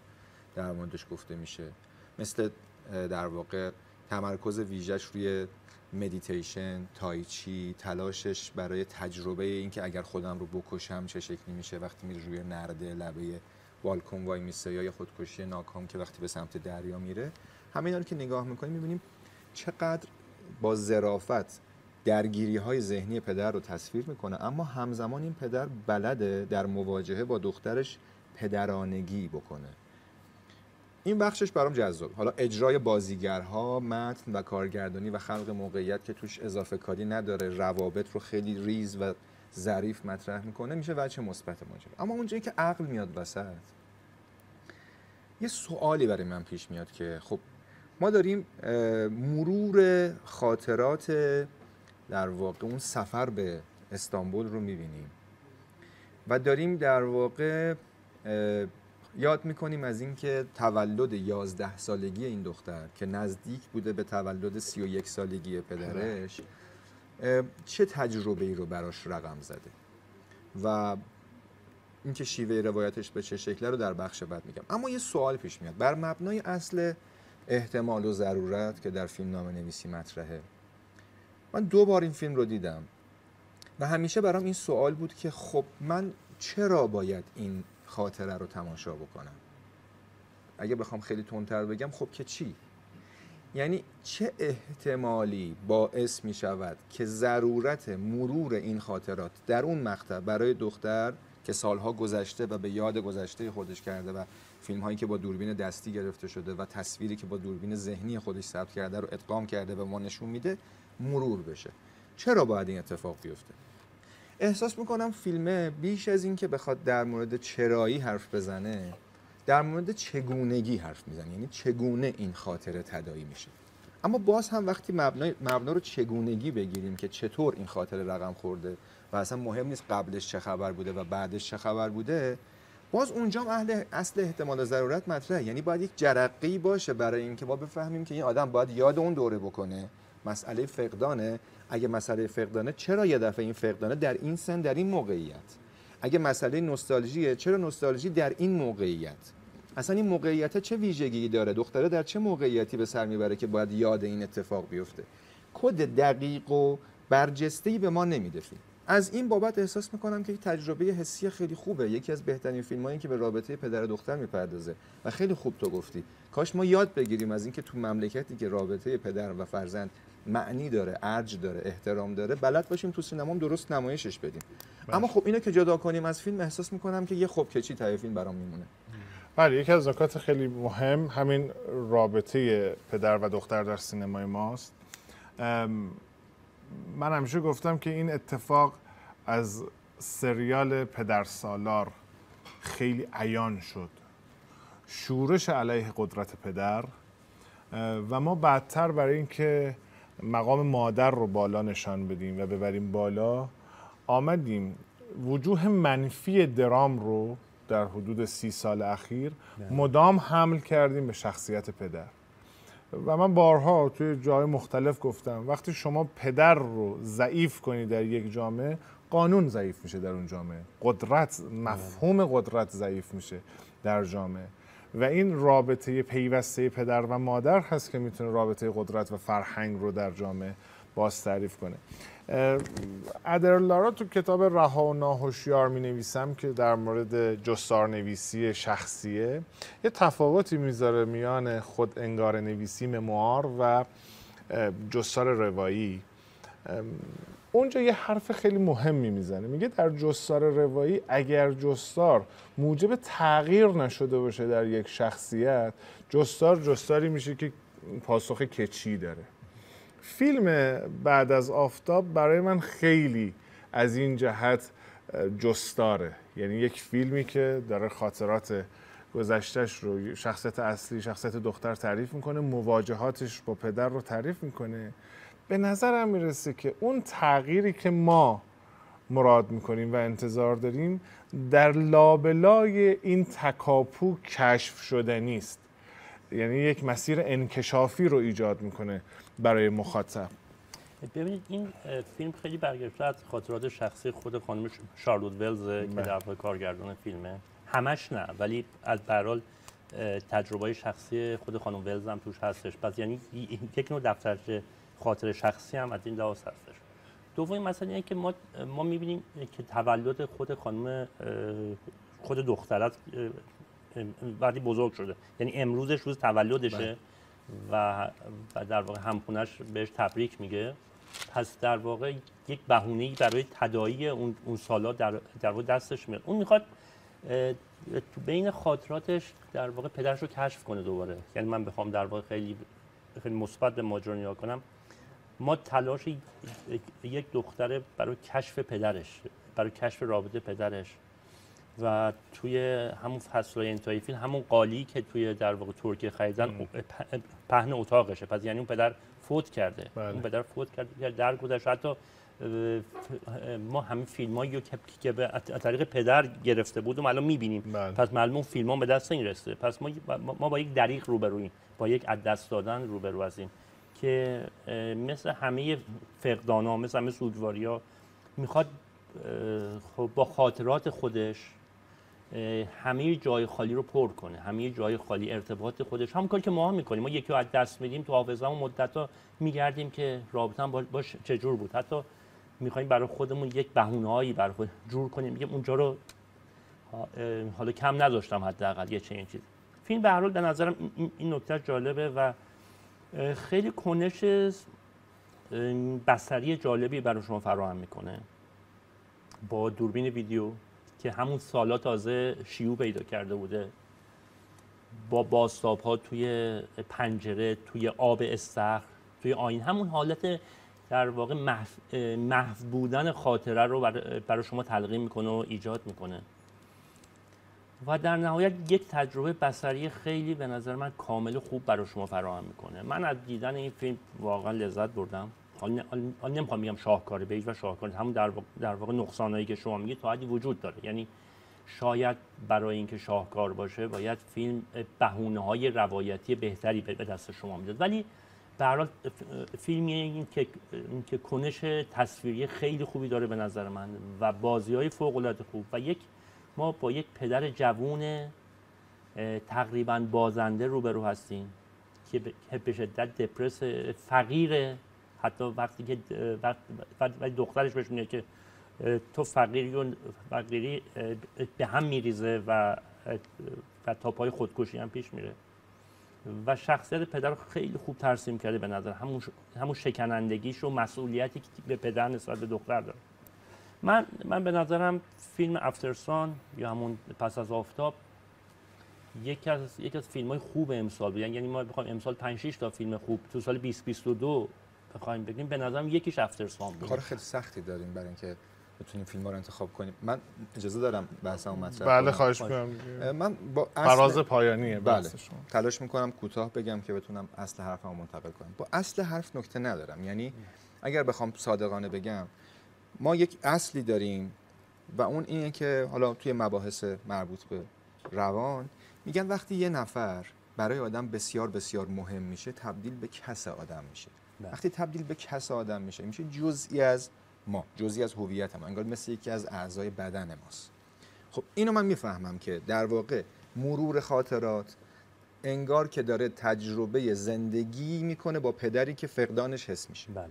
I: در موردش گفته میشه، مثل در واقع تمرکز ویژه‌اش روی مدیتیشن، تایچی، تلاشش برای تجربه این که اگر خودم رو بکشم چه شکلی میشه وقتی میره روی نرده لبه بالکن وای میسه، یا خودکشی ناکام که وقتی به سمت دریا میره، همه اینا رو که نگاه میکنیم میبینیم چقدر با ظرافت درگیری‌های ذهنی پدر رو تصویر میکنه، اما همزمان این پدر بلده در مواجهه با دخترش پدرانگی بکنه. این بخشش برام جذاب. حالا اجرای بازیگرها، متن و کارگردانی و خلق موقعیت که توش اضافه کاری نداره، روابط رو خیلی ریز و ظریف مطرح میکنه، میشه وجه مثبت ماجرا. اما اونجایی که عقل میاد وسط، یه سوالی برای من پیش میاد که خب ما داریم مرور خاطرات در واقع اون سفر به استانبول رو میبینیم و داریم در واقع یاد میکنیم از اینکه تولد 11 سالگی این دختر که نزدیک بوده به تولد 31 سالگی پدرش چه تجربه‌ای رو براش رقم زده و اینکه شیوه روایتش به چه شکله رو در بخش بعد میگم. اما یه سوال پیش میاد بر مبنای اصل احتمال و ضرورت که در فیلم نام نویسی مطرحه. من 2 بار این فیلم رو دیدم و همیشه برام این سوال بود که خب من چرا باید این خاطره رو تماشا بکنم؟ اگه بخوام خیلی تندتر بگم، خب که چی؟ یعنی چه احتمالی باعث می شود که ضرورت مرور این خاطرات در اون مقطع برای دختر که سالها گذشته و به یاد گذشته خودش کرده و فیلم هایی که با دوربین دستی گرفته شده و تصویری که با دوربین ذهنی خودش ثبت کرده رو ادغام کرده و ما نشون میده، مرور بشه؟ چرا باید این اتفاق بیفته؟ احساس میکنم فیلمه بیش از این که بخواد در مورد چرایی حرف بزنه، در مورد چگونگی حرف میزنه، یعنی چگونه این خاطره تداعی میشه. اما باز هم وقتی مبنا رو چگونگی بگیریم که چطور این خاطره رقم خورده و اصلا مهم نیست قبلش چه خبر بوده و بعدش چه خبر بوده، باز اونجا اصل احتمال ضرورت مطرحه. یعنی باید یک جرقه‌ای باشه برای اینکه ما بفهمیم که این آدم باید یاد اون دوره بکنه. مسئله فقدانه. اگه مسئله فقدانه، چرا یه دفعه این فقدانه در این سن، در این موقعیت؟ اگه مسئله نوستالژیه، چرا نوستالژی در این موقعیت؟ اصلا این موقعیت چه ویژگی داره؟ دختره در چه موقعیتی به سر میبره که باید یاد این اتفاق بیفته؟ کد دقیق و برجسته‌ای به ما نمیده فیلم. از این بابت احساس میکنم که یک تجربه حسی خیلی خوبه. یکی از بهترین فیلمایی که به رابطه پدر و دختر میپردازه و خیلی خوب تو گفتی. کاش ما یاد بگیریم از اینکه تو مملکتی که رابطه پدر و فرزند معنی داره، ارج داره، احترام داره، بلد باشیم تو سینما درست نمایشش بدیم. اما خب اینو که جدا کنیم از فیلم، احساس میکنم که یه خوب کچی ته فیلم برام میمونه.
A: بله، یکی از نکات خیلی مهم همین رابطه پدر و دختر در سینمای ماست. من همیشه گفتم که این اتفاق از سریال پدرسالار خیلی عیان شد. شورش علیه قدرت پدر و ما بعدتر برای اینکه مقام مادر رو بالا نشان بدیم و ببریم بالا، آمدیم وجوه منفی درام رو در حدود 30 سال اخیر مدام حمل کردیم به شخصیت پدر. و من بارها توی جای مختلف گفتم وقتی شما پدر رو ضعیف کنی در یک جامعه، قانون ضعیف میشه در اون جامعه، قدرت، مفهوم قدرت ضعیف میشه در جامعه و این رابطه پیوسته پدر و مادر هست که میتونه رابطه قدرت و فرهنگ رو در جامعه باز تعریف کنه. ادرلارا تو کتاب رها و ناهوشیار می نویسم که در مورد جستار نویسی شخصیه یه تفاوتی میذاره میان خود انگار نویسی مموار و جستار روایی. اونجا یه حرف خیلی مهمی میزنه، میگه در جستار روایی اگر جستار موجب تغییر نشده باشه در یک شخصیت، جستاری میشه که پاسخ کچی داره. فیلم بعد از آفتاب برای من خیلی از این جهت جستاره، یعنی یک فیلمی که داره خاطرات گذشتهش رو، شخصیت اصلی، شخصیت دختر تعریف میکنه، مواجهاتش با پدر رو تعریف میکنه. به نظرم میرسه که اون تغییری که ما مراد میکنیم و انتظار داریم در لابلای این تکاپو کشف شده نیست، یعنی یک مسیر انکشافی رو ایجاد میکنه برای مخاطب.
H: ببینید این فیلم خیلی برگرفته از خاطرات شخصی خود خانم شارلوت ولز که در واقع کارگردان فیلمه. همش نه، ولی از به هر حال تجربه شخصی خود خانم ولز هم توش هستش. پس یعنی یک نوع دفترچه خاطر شخصی هم از این لحاظ هستش. دومین مسئله اینه که ما می‌بینیم که تولد خود دخترت وقتی بزرگ شده، یعنی امروزش روز تولدشه و در واقع همخونه‌اش بهش تبریک میگه. پس در واقع یک بهونه‌ای برای تداعی اون سالا در واقع دستش میاد. اون میخواد تو بین خاطراتش در واقع پدرش رو کشف کنه دوباره. یعنی من بخوام در واقع خیلی مثبت به ماجرا نگاه کنم، ما تلاش یک دختره برای کشف پدرش، برای کشف رابطه پدرش و توی همون فصل‌های انتهایی فیلم همون قالی که توی در واقع ترکیه خریدن پهن اتاقشه. پس یعنی اون پدر فوت کرده. اون پدر فوت کرده در گذشت. حتی ما همین فیلمایی که به طریق پدر گرفته بودیم الان می‌بینیم. پس معلومه اون فیلم‌ها به دست این رسیده. پس ما با یک دریغ روبرویم، با یک از دست دادن روبرو هستیم که مثل همه فقدان‌ها، مثل همه سوگواری‌ها میخواد خب با خاطرات خودش همه جای خالی رو پر کنه، همه جای خالی ارتباط خودش، همون کاری که ما هم میکنیم. ما یکی رو از دست میدیم، تو حافظه‌مون مدت‌ها میگردیم که رابطه‌ام باش چجور بود. حتی میخوایم برای خودمون یک بهونه‌ای برای خود جور کنیم، میگیم اونجا رو حالا کم نذاشتم حداقل یه چنین چیزی. فیلم به هر حال به نظرم این نکته جالبه و خیلی کنش بصری جالبی برای شما فراهم میکنه با دوربین ویدیو که همون سالا تازه شیوع پیدا کرده بوده، با بازتاب‌ها توی پنجره، توی آب استخر، توی آینه، همون حالت در واقع محو بودن خاطره رو برای شما تلقین میکنه و ایجاد میکنه و در نهایت یک تجربه بصری خیلی به نظر من کامل و خوب برای شما فراهم میکنه. من از دیدن این فیلم واقعا لذت بردم. حالا نمیخوام بگم شاهکاره، به هیچ وجه شاهکاره، همون در واقع نقصانایی که شما میگید تا حدی وجود داره. یعنی شاید برای اینکه شاهکار باشه باید فیلم بهونه‌های روایتی بهتری به دست شما میداد، ولی به هر حال فیلمی این که کنش تصویری خیلی خوبی داره به نظر من و بازی‌های فوق‌العاده خوب و ما با یک پدر جوون تقریباً بازنده روبرو هستیم که به شدت دپرس، فقیره، حتی وقتی که دخترش بهش میگه که تو فقیری به هم میریزه و تا پای خودکشی هم پیش میره و شخصیت پدر رو خیلی خوب ترسیم کرده به نظر، همون شکنندگیش و مسئولیتی که به پدر نسبت به دختر داره. من به نظرم فیلم افترسان یا همون پس از آفتاب یکی از فیلم‌های خوب امسال بود. یعنی ما بخوایم امسال 5-6 تا فیلم خوب تو سال 2022 بخوایم بگیم، به نظرم یکیش افترسان بود.
I: کار خیلی سختی داریم برای اینکه بتونیم فیلم‌ها رو انتخاب کنیم. من اجازه دارم بحثمو مطرح کنم؟
A: بله خواهش می‌کنم.
I: من با
A: فراز پایانیه بحث شما.
I: تلاش می‌کنم کوتاه بگم که بتونم اصل حرفمو منتقل کنم. با اصل حرف نکته ندارم. یعنی اگر بخوام صادقانه بگم، ما یک اصلی داریم و اون اینه که حالا توی مباحث مربوط به روان میگن وقتی یه نفر برای آدم بسیار بسیار مهم میشه تبدیل به کس آدم میشه. وقتی تبدیل به کس آدم میشه جزئی از ما، جزئی از هویت ما، انگار مثل یکی از اعضای بدن ماست. خب اینو من میفهمم که در واقع مرور خاطرات انگار که داره تجربه زندگی میکنه با پدری که فقدانش حس میشه.
H: بله.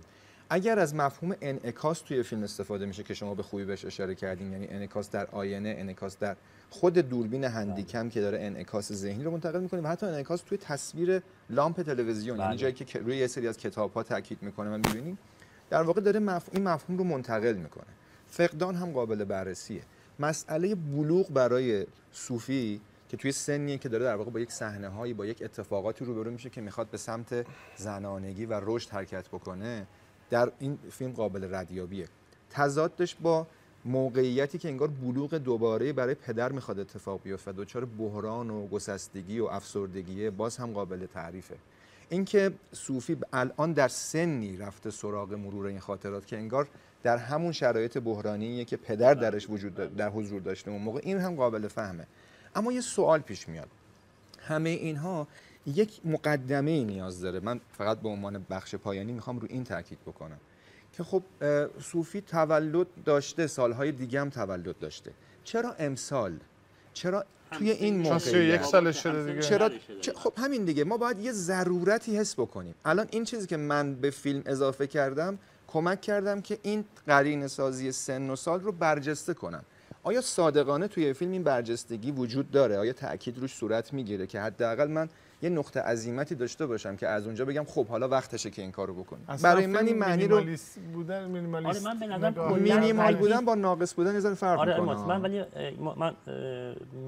I: اگر از مفهوم انعکاس توی فیلم استفاده میشه که شما به خوبی بهش اشاره کردین، یعنی انعکاس در آینه، انعکاس در خود دوربین هندیکم که داره انعکاس ذهنی رو منتقل میکنه و حتی انعکاس توی تصویر لامپ تلویزیون، یعنی جایی که روی یه سری از کتاب‌ها تاکید میکنه و میبینیم در واقع داره این مفهوم رو منتقل میکنه. فقدان هم قابل بررسیه. مسئله بلوغ برای صوفی که توی سنیه که داره در واقع با یک صحنه‌هایی، با یک اتفاقاتی روبرو میشه که میخواد به سمت زنانگی و رشد حرکت بکنه، در این فیلم قابل ردیابیه. تضادش با موقعیتی که انگار بلوغ دوباره برای پدر میخواد اتفاق بیفته، دچار بحران و گسستگی و افسردگی، باز هم قابل تعریفه. اینکه صوفی الان در سنی رفته سراغ مرور این خاطرات که انگار در همون شرایط بحرانیه که پدر درش در حضور داشته اون موقع، این هم قابل فهمه. اما یه سوال پیش میاد، همه اینها یک مقدمه نیاز داره. من فقط به عنوان بخش پایانی میخوام رو این تاکید بکنم که خب صوفی تولد داشته، سالهای دیگه هم تولد داشته، چرا امسال؟ چرا توی این موقعیت؟
A: یک سال شده دیگه.
I: چرا؟ خب همین دیگه، ما باید یه ضرورتی حس بکنیم. الان این چیزی که من به فیلم اضافه کردم کمک کردم که این قرینه سازی سن و سال رو برجسته کنم. آیا صادقانه توی فیلم این برجستگی وجود داره؟ آیا تأکید روش صورت میگیره که حداقل من یه نقطه عزیمتی داشته باشم که از اونجا بگم خب حالا وقتشه که این کارو بکنیم؟ برای من این معنی رو
H: مینیمالیست من به نظر
I: مینیمال بودن با ناقص بودن یه ذره فرق
H: میکنه.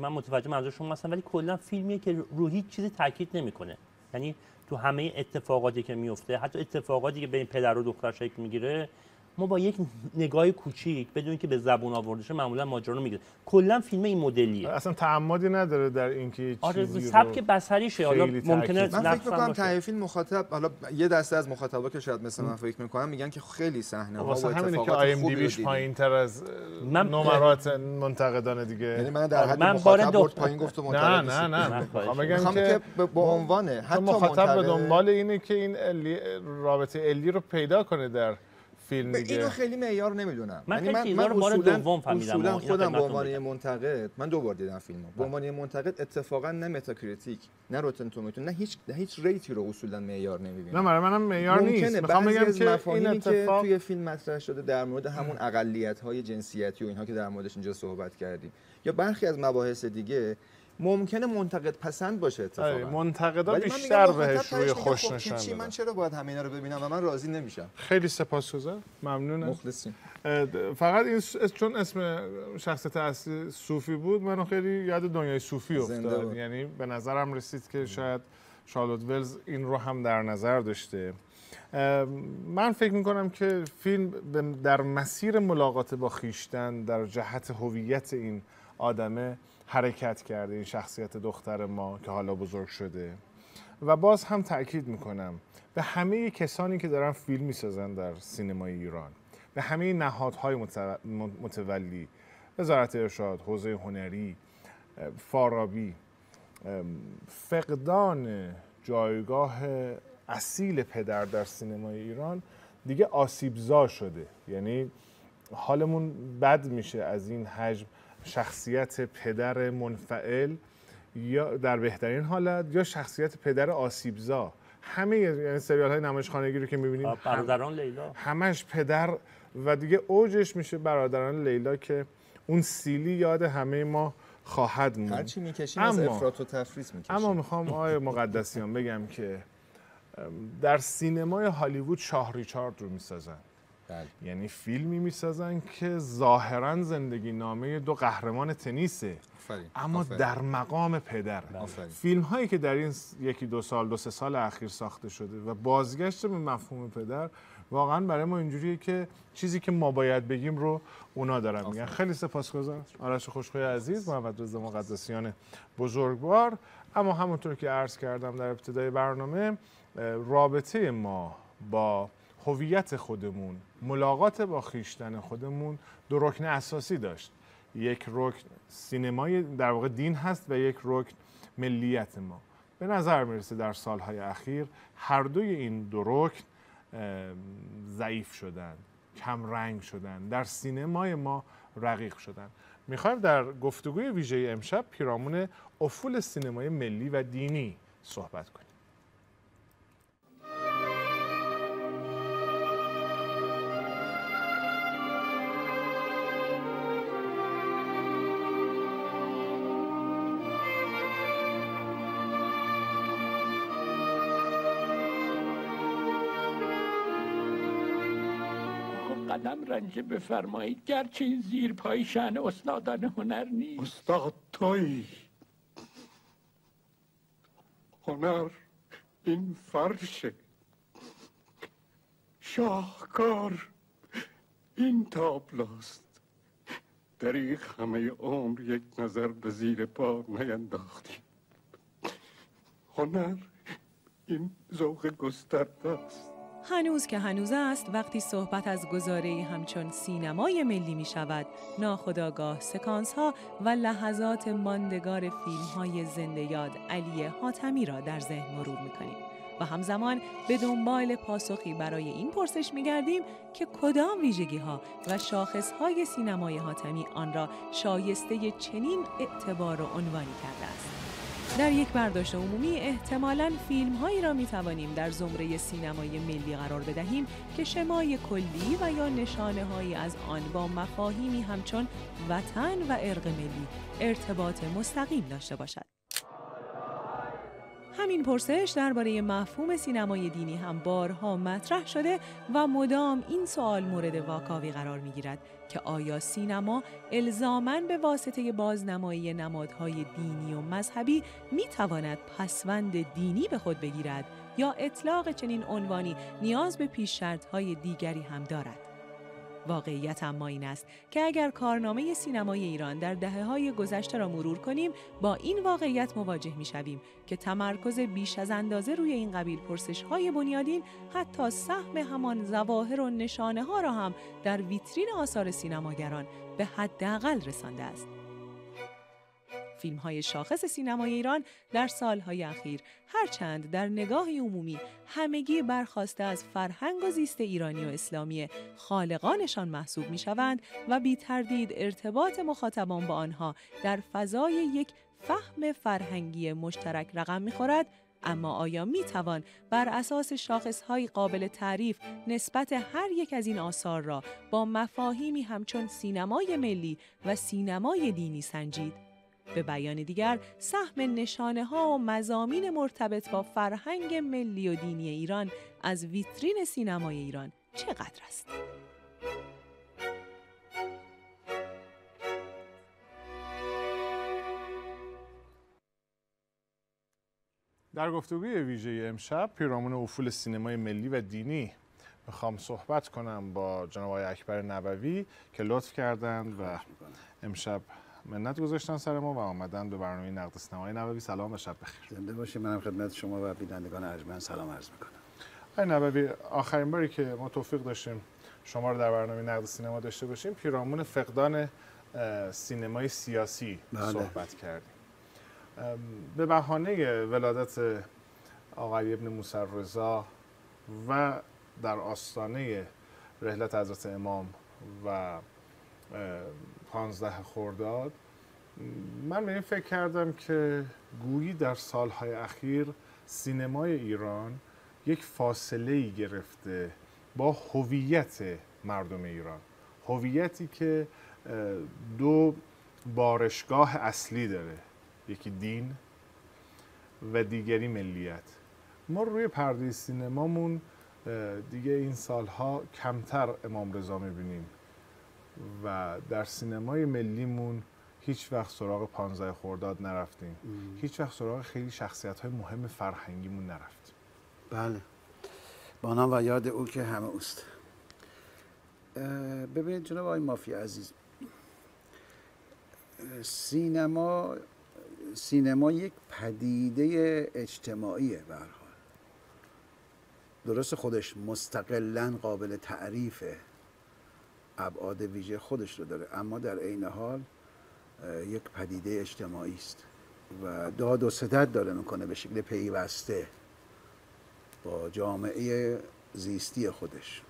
H: من متوجه منظور شما هستم، ولی کلا فیلمیه که رو هیچ چیزی تاکید نمیکنه. یعنی تو همه اتفاقاتی که میفته، حتی اتفاقاتی که بین پدر و دختر شکل میگیره، ما با یک نگاه کوچیک بدون که به زبون آورده شه معمولا ماجرا رو میگیره. کلا فیلم این مدلیه،
A: اصلا تعمدی نداره در اینکه
H: چیزی سبک بصریشه. حالا ممکنه
I: من فکر می‌کنم ته فیلم مخاطب، حالا یه دسته از مخاطبا که شاید مثل من فکر می‌کنن میگن که خیلی صحنه‌ها و اتفاقات خوبی رو دیدیم.
A: پایین‌تر از نمرات منتقدان دیگه.
I: یعنی من در حد مخاطب برد پایین گفت و منتقد.
A: نه میگم که
I: به عنوان حتی
A: مخاطب به دنبال اینه که این رابطه علی رو پیدا کنه در فیلم دیگه.
I: اینو خیلی معیار نمیدونم.
H: من بار دوم فهمیدم.
I: خودم به عنوان منتقد، من 2 بار دیدم فیلمو. به عنوان منتقد اتفاقا نه متاکریتیک، نه روتن توماتو، نه هیچ ریتی رو اصولا معیار نمیبینم.
A: نه منم معیار نیست.
I: میخوام بگم که این اتفاق که توی فیلم مطرح شده در مورد همون اقلیت‌های جنسیتی و اینها که در موردش اینجا صحبت کردیم، یا برخی از مباحث دیگه، ممکنه منتقد پسند باشه اتفاقا،
A: منتقدا بیشتر بهش روی خوش
I: خب
A: نشون
I: چی من
A: بدن.
I: چرا باید همه اینا رو ببینم و من راضی نمیشم؟
A: خیلی سپاسگزار، ممنونم.
I: مخلصیم.
A: فقط این چون اسم شخصیت اصلی صوفی بود منو خیلی یاد دنیای صوفی افتاد، یعنی به نظرم رسید که شاید شارلوت ولز این رو هم در نظر داشته. من فکر میکنم که فیلم در مسیر ملاقات با خیشتن در جهت هویت این آدمه حرکت کرده، این شخصیت دختر ما که حالا بزرگ شده. و باز هم تأکید میکنم به همه کسانی که دارن فیلم میسازن در سینمای ایران، به همه نهادهای متولی، وزارت ارشاد، حوزه هنری، فارابی، فقدان جایگاه اصیل پدر در سینمای ایران دیگه آسیبزا شده. یعنی حالمون بد میشه از این حجم شخصیت پدر منفعل، یا در بهترین حالت یا شخصیت پدر آسیبزا. همه یعنی سریال های نمایشخانگی رو که میبینید
H: برادران لیلا
A: همش پدر و دیگه اوجش میشه برادران لیلا که اون سیلی یاد همه ما خواهد موند.
I: هرچی میکشیم از افراط و تفریط میکشیم.
A: اما میخوام آقای مقدسیان بگم که در سینمای هالیوود شاه ریچارد رو میسازن. یعنی فیلمی میسازن که ظاهرا زندگی نامه دو قهرمان تنیسه، اما در مقام پدر. فیلم هایی که در این یکی دو سه سال اخیر ساخته شده و بازگشت به مفهوم پدر واقعا برای ما اینجوریه که چیزی که ما باید بگیم رو اونا دارن میگن. خیلی سپاسگزارم آرش خوشخوی عزیز، محمد رضا مقدسیان بزرگوار. اما همونطور که عرض کردم در ابتدای برنامه، رابطه ما با هویت خودمون، ملاقات با خویشتن خودمون دو رکن اساسی داشت. یک رکن سینمای در واقع دین هست و یک رکن ملیت ما. به نظر میرسه در سالهای اخیر هر دوی این دو رکن ضعیف شدن، کم رنگ شدن، در سینمای ما رقیق شدن. میخوایم در گفتگوی ویژه امشب پیرامون افول سینمای ملی و دینی صحبت کنیم.
C: قلم رنجه بفرمایید، گرچه این زیر پای شأن استادان هنر نیست.
J: استاد تویی. هنر این فرشه، شاهکار این تابلوست. دریغ همه عمر یک نظر به زیر پا نینداختیم. هنر این ذوق گسترده است.
D: هنوز که هنوز است، وقتی صحبت از گزاره‌ای همچون سینمای ملی می شود، ناخودآگاه سکانس ها و لحظات ماندگار فیلم های زنده یاد علی حاتمی را در ذهن مرور می کنیم و همزمان به دنبال پاسخی برای این پرسش می گردیم که کدام ویژگی ها و شاخص های سینمای حاتمی آن را شایسته چنین اعتبار و عنوانی کرده است. در یک برداشت عمومی احتمالاً فیلم‌هایی را می‌توانیم در زمره سینمای ملی قرار بدهیم که شمای کلی و یا نشانه‌هایی از آن با مفاهیمی همچون وطن و ارق ملی ارتباط مستقیم داشته باشد. همین پرسش درباره مفهوم سینمای دینی هم بارها مطرح شده و مدام این سوال مورد واکاوی قرار می‌گیرد که آیا سینما الزاماً به واسطه بازنمایی نمادهای دینی و مذهبی می‌تواند پسوند دینی به خود بگیرد یا اطلاق چنین عنوانی نیاز به پیش شرط‌های دیگری هم دارد؟ واقعیت اما این است که اگر کارنامه سینمای ایران در دهه‌های گذشته را مرور کنیم، با این واقعیت مواجه می‌شویم که تمرکز بیش از اندازه روی این قبیل پرسش‌های بنیادین حتی سهم همان ظواهر و نشانه‌ها را هم در ویترین آثار سینماگران به حداقل رسانده است. فیلم‌های شاخص سینمای ایران در سال‌های اخیر هرچند در نگاه عمومی همگی برخواسته از فرهنگ و زیست ایرانی و اسلامی خالقانشان محسوب می‌شوند و بی تردید ارتباط مخاطبان با آنها در فضای یک فهم فرهنگی مشترک رقم می‌خورد، اما آیا می‌توان بر اساس شاخص‌های قابل تعریف نسبت هر یک از این آثار را با مفاهیمی همچون سینمای ملی و سینمای دینی سنجید؟ به بیان دیگر، سهم نشانه‌ها و مضامین مرتبط با فرهنگ ملی و دینی ایران از ویترین سینمای ایران چقدر است؟
A: در گفتگوی ویژه امشب پیرامون افول سینمای ملی و دینی میخوام صحبت کنم با جناب آقای اکبر نبوی که لطف کردند و امشب منت گذاشتن سر ما و آمدن به برنامه نقد سینمای نبوی. سلام و شب بخیر.
K: زنده باشید. منم خدمت شما و بینندگان ارجمند سلام عرض میکنم.
A: آقای نبوی، آخرین باری که ما توفیق داشتیم شما رو در برنامه نقد سینما داشته باشیم پیرامون فقدان سینمای سیاسی صحبت کردیم. به بهانه ولادت آقای ابن موسی رضا و در آستانه رحلت حضرت امام و 15 خرداد من به این فکر کردم که گویی در سالهای اخیر سینمای ایران یک فاصله‌ای گرفته با هویت مردم ایران، هویتی که دو بارشگاه اصلی داره، یکی دین و دیگری ملیت. ما روی پرده سینمامون دیگه این سالها کمتر امام رضا میبینیم و در سینمای ملیمون هیچ وقت سراغ 15 خرداد نرفتیم، هیچ وقت سراغ خیلی شخصیت‌های مهم فرهنگیمون نرفتیم.
K: بله، با نام و یاد او که همه اوست. ببینید جناب آقای مافی عزیز، سینما یک پدیده اجتماعیه به هر حال. درست خودش مستقلاً قابل تعریفه، ابعاد ویژه خودش رو داره، اما در عین حال یک پدیده اجتماعی است و داد و ستد داره میکنه به شکل پیوسته با جامعه زیستی خودش.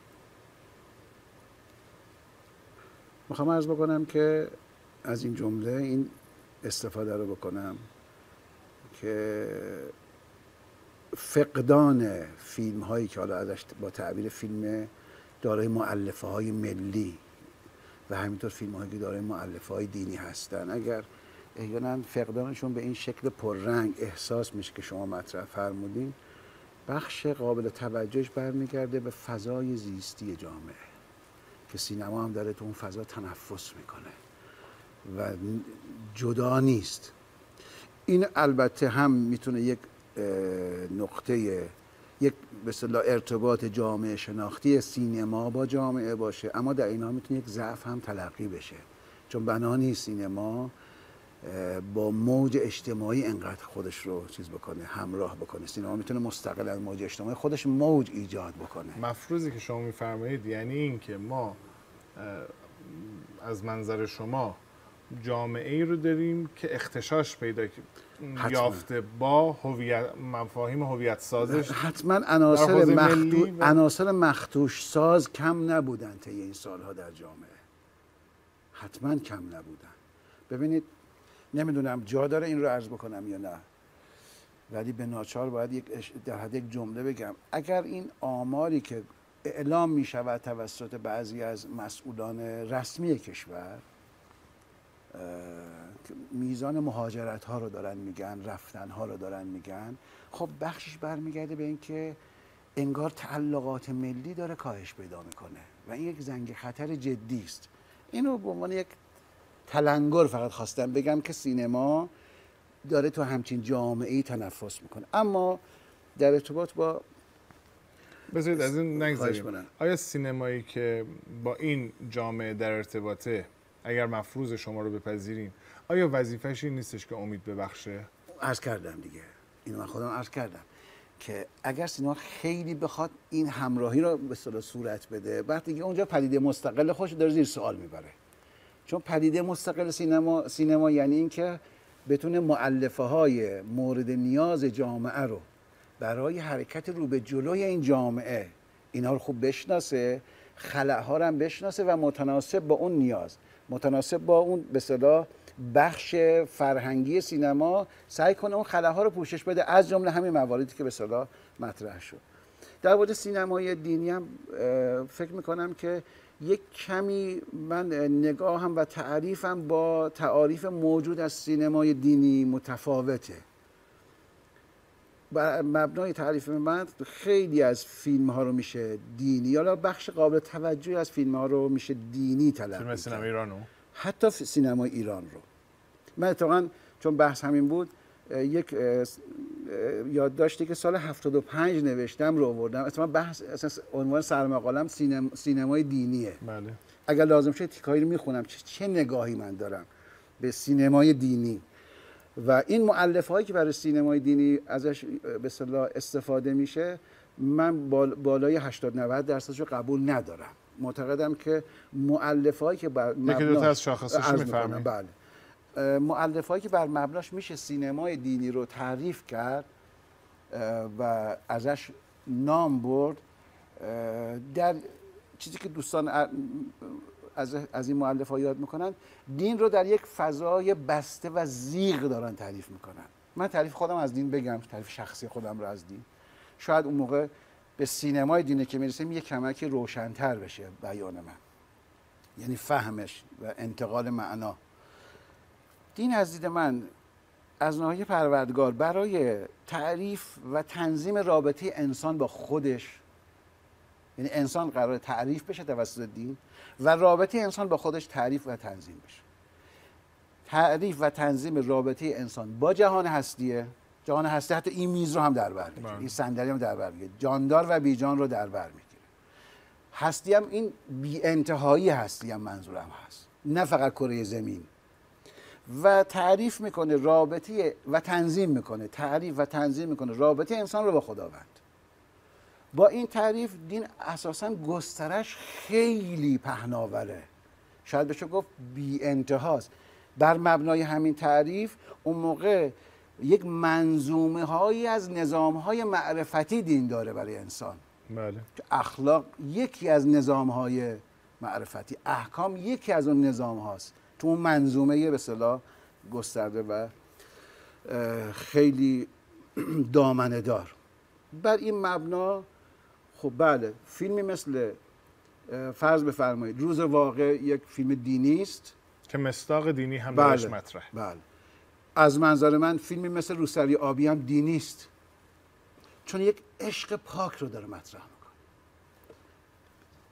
K: میخوام عرض بکنم که از این جمله این استفاده رو بکنم که فقدان فیلم هایی که حالا ازش با تعبیر فیلم دارای مؤلفه های ملی و همینطور فیلم هایی که دارای مؤلفه های دینی هستن، اگر احیانا فقدانشون به این شکل پررنگ احساس میشه که شما مطرح فرمودین، بخش قابل توجهش برمیگرده به فضای زیستی جامعه که سینما هم داره تو اون فضا تنفس میکنه و جدا نیست. این البته هم میتونه یک نقطه، یک به اصطلاح ارتباط جامعه شناختی سینما با جامعه باشه، اما در اینها میتونه یک ضعف هم تلقی بشه، چون بنا نیست سینما با موج اجتماعی انقدر خودش رو چیز بکنه، همراه بکنه. سینما میتونه مستقل از موج اجتماعی خودش موج ایجاد بکنه.
A: مفروضی که شما میفرمایید یعنی این که ما از منظر شما جامعه ای رو داریم که اختشاش پیدا یافته با مفاهیم هویت سازش.
K: حتما عناصر مخدوش ساز کم نبودن طی این سالها در جامعه، حتما کم نبودن. ببینید، نمیدونم جا داره این رو عرض بکنم یا نه، ولی به ناچار باید در حد یک جمله بگم. اگر این آماری که اعلام می شود توسط بعضی از مسئولان رسمی کشور، میزان مهاجرت ها رو دارن میگن، رفتن ها رو دارن میگن، خب بخشش برمیگرده به اینکه انگار تعلقات ملی داره کاهش پیدا میکنه و این یک زنگ خطر جدی است. اینو به عنوان یک تلنگر فقط خواستم بگم که سینما داره تو همچین جامعه‌ای تنفس میکنه. اما در ارتباط با
A: بذارید از این نگذاریم، آیا سینمایی که با این جامعه در ارتباطه، اگر مفروض شما رو بپذیریم، آیا وظیفه‌ش این نیستش که امید ببخشه؟
K: عرض کردم دیگه، اینو من خودم عرض کردم که اگر سینما خیلی بخواد این همراهی رو به اصطلاح صورت بده، بعد دیگه اونجا پدیده مستقل خودش داره زیر سوال میبره. چون پدیده مستقل سینما یعنی این که بتونه مؤلفه های مورد نیاز جامعه رو برای حرکت رو به جلوی این جامعه اینا رو خوب بشناسه، خلأها رو هم بشناسه و متناسب با اون نیاز، متناسب با اون به اصطلاح بخش فرهنگی سینما سعی کنه اون خلأها رو پوشش بده، از جمله همین مواردی که به اصطلاح مطرح شد. در مورد سینمای دینی هم فکر میکنم که یک کمی من نگاهم و تعریفم با تعاریف موجود از سینمای دینی متفاوته. بر مبنای تعریف من خیلی از فیلم ها رو میشه دینی، یا بخش قابل توجهی از فیلم ها رو میشه دینی تلقی
A: فیلم سینما ایران رو،
K: حتی سینمای ایران رو. من اتفاقا چون بحث همین بود یک یادداشتی که سال 75 نوشتم رو آوردم. اتفاقا بحث اساس عنوان سرمقالم سینمای دینیه.
A: بله.
K: اگر لازم شه تیکایی رو میخونم چه نگاهی من دارم به سینمای دینی و این مؤلفه‌هایی که برای سینمای دینی ازش به اصطلاح استفاده میشه. من بالای 80-90% رو قبول ندارم. معتقدم که مؤلفه‌هایی که بر
A: یکی دو تا از شاخصش میفهمید.
K: بله. مؤلفه‌هایی که بر مبناش میشه سینمای دینی رو تعریف کرد و ازش نام برد، در چیزی که دوستان از این مؤلفه‌ها یاد میکنن، دین رو در یک فضای بسته و زیغ دارن تعریف میکنن. من تعریف خودم از دین بگم، تعریف شخصی خودم رو از دین، شاید اون موقع به سینمای دینی که میرسیم یک کمکی روشن‌تر بشه بیان من، یعنی فهمش و انتقال معنا. دین از دید من از ناحیه پروردگار برای تعریف و تنظیم رابطه انسان با خودش، یعنی انسان قرار تعریف بشه توسط دین و رابطه انسان با خودش تعریف و تنظیم بشه. تعریف و تنظیم رابطه انسان با جهان هستیه. جهان هستی حتی این میز رو هم در بر میگیره، این صندلی هم در بر میگیره، جاندار و بیجان رو در بر میگیره. هستی هم این بی انتهایی هستی هم منظورم هست، نه فقط کره زمین. و تعریف میکنه رابطه و تنظیم میکنه، تعریف و تنظیم میکنه رابطه انسان رو با خداوند. با این تعریف دین اساساً گسترش خیلی پهناوره، شاید بشه گفت بی انتهاست. بر مبنای همین تعریف اون موقع یک منظومه هایی از نظام های معرفتی دین داره برای انسان.
A: بله.
K: اخلاق یکی از نظام های معرفتی، احکام یکی از اون نظام هاست تو اون منظومه به اصطلاح گسترده و خیلی دامنه دار. بر این مبنا خب بله، فیلمی مثل فرض بفرمایید روز واقع یک فیلم دینی است
A: که مصداق دینی هم درش مطرح.
K: بله. از منظر من فیلمی مثل روسری آبی هم دینی است، چون یک عشق پاک رو داره مطرح میکنه.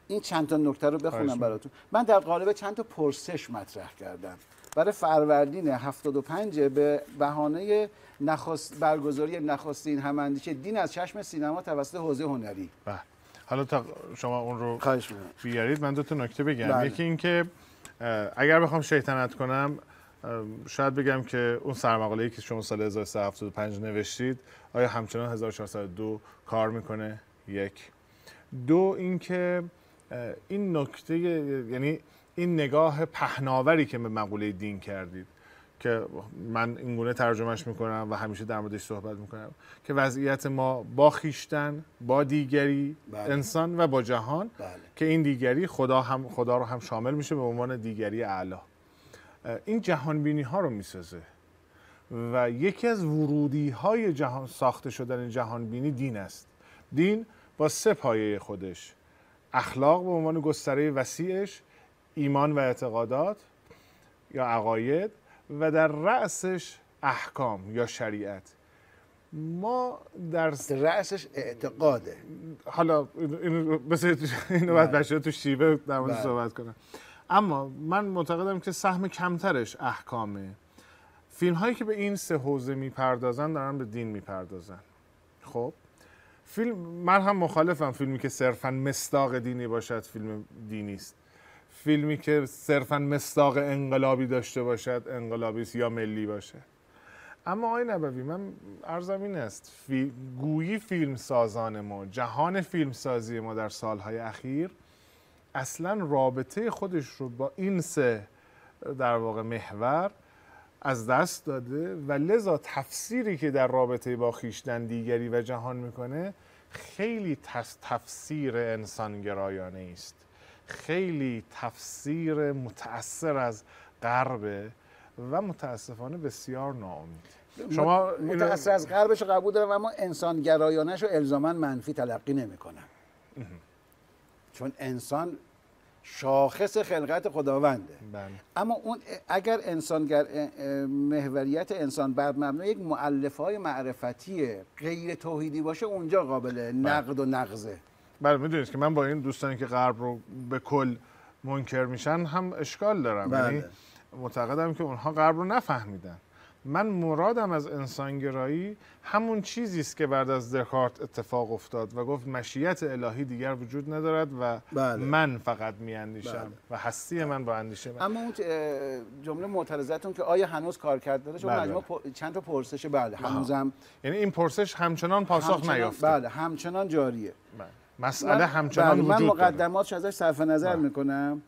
K: این چند تا نکته رو بخونم براتون. من در قالب چند تا پرسش مطرح کردم برای فروردین 75 به بهانه برگزاری نخستین هم‌اندیش دین از چشم سینما توسط حوزه هنری.
A: بله. حالا تا شما اون رو
K: خواهش می‌کنم
A: بیارید من دو تا نکته بگم. یکی این که اگر بخوام شیطنت کنم شاید بگم که اون سرمقاله‌ای که شما سال 1375 نوشتید آیا همچنان 1402 کار میکنه؟ یک. دو اینکه این نکته، یعنی این نگاه پهناوری که به مقوله دین کردید که من اینگونه ترجمهش میکنم و همیشه در موردش صحبت میکنم که وضعیت ما با خیشتن، با دیگری، انسان و با جهان، که این دیگری خدا رو هم شامل میشه به عنوان دیگری اعلی. این جهان بینی ها رو میسازه و یکی از ورودی های جهان ساخته شدن جهان بینی دین است. دین با سه پایه خودش، اخلاق به عنوان گستره وسیعش، ایمان و اعتقادات یا عقاید و در رأسش احکام یا شریعت. ما در
K: رأسش اعتقاده.
A: حالا اینو باید بشه تو شیوه در مورد صحبت کنم. اما من معتقدم که سهم کمترش احکامه. فیلم هایی که به این سه حوزه میپردازن دارن به دین میپردازن. خب من هم مخالفم فیلمی که صرفاً مصداق دینی باشد فیلم دینی است. فیلمی که صرفاً مصداق انقلابی داشته باشد انقلابی است یا ملی باشه. اما آقای نبوی، من عرضم این است گویی فیلم سازان ما، جهان فیلم سازی ما در سالهای اخیر اصلا رابطه خودش رو با این سه در واقع محور از دست داده و لذا تفسیری که در رابطه با خویشتن، دیگری و جهان میکنه خیلی تفسیر انسانگرایانه است، خیلی تفسیر متأثر از غرب و متاسفانه بسیار ناامید.
K: شما متأثر از غربش قبول دارم اما انسانگرایانه‌شو الزاما منفی تلقی نمی‌کنم. چون انسان شاخص خلقت خداونده.
A: بله.
K: اما اون اگر محوریت انسان بر مبنای یک مؤلفه‌های معرفتی غیر توحیدی باشه، اونجا قابل نقد و نقضه.
A: بله میدونید که من با این دوستانی که غرب رو به کل منکر میشن هم اشکال دارم. یعنی معتقدم که اونها غرب رو نفهمیدن. من مرادم از انسانگرایی همون چیزی است که بعد از دکارت اتفاق افتاد و گفت مشیت الهی دیگر وجود ندارد و من فقط میاندیشم و هستی من با اندیشه من.
K: اما اون جمله معترضتون که آیا هنوز کار کرد داره، چون مجموعه چند تا پرسش هنوزم،
A: یعنی این پرسش همچنان پاسخ نیافته.
K: بله همچنان جاریه.
A: مسئله همچنان وجود داره.
K: من مقدماتش ازش صرف نظر میکنم.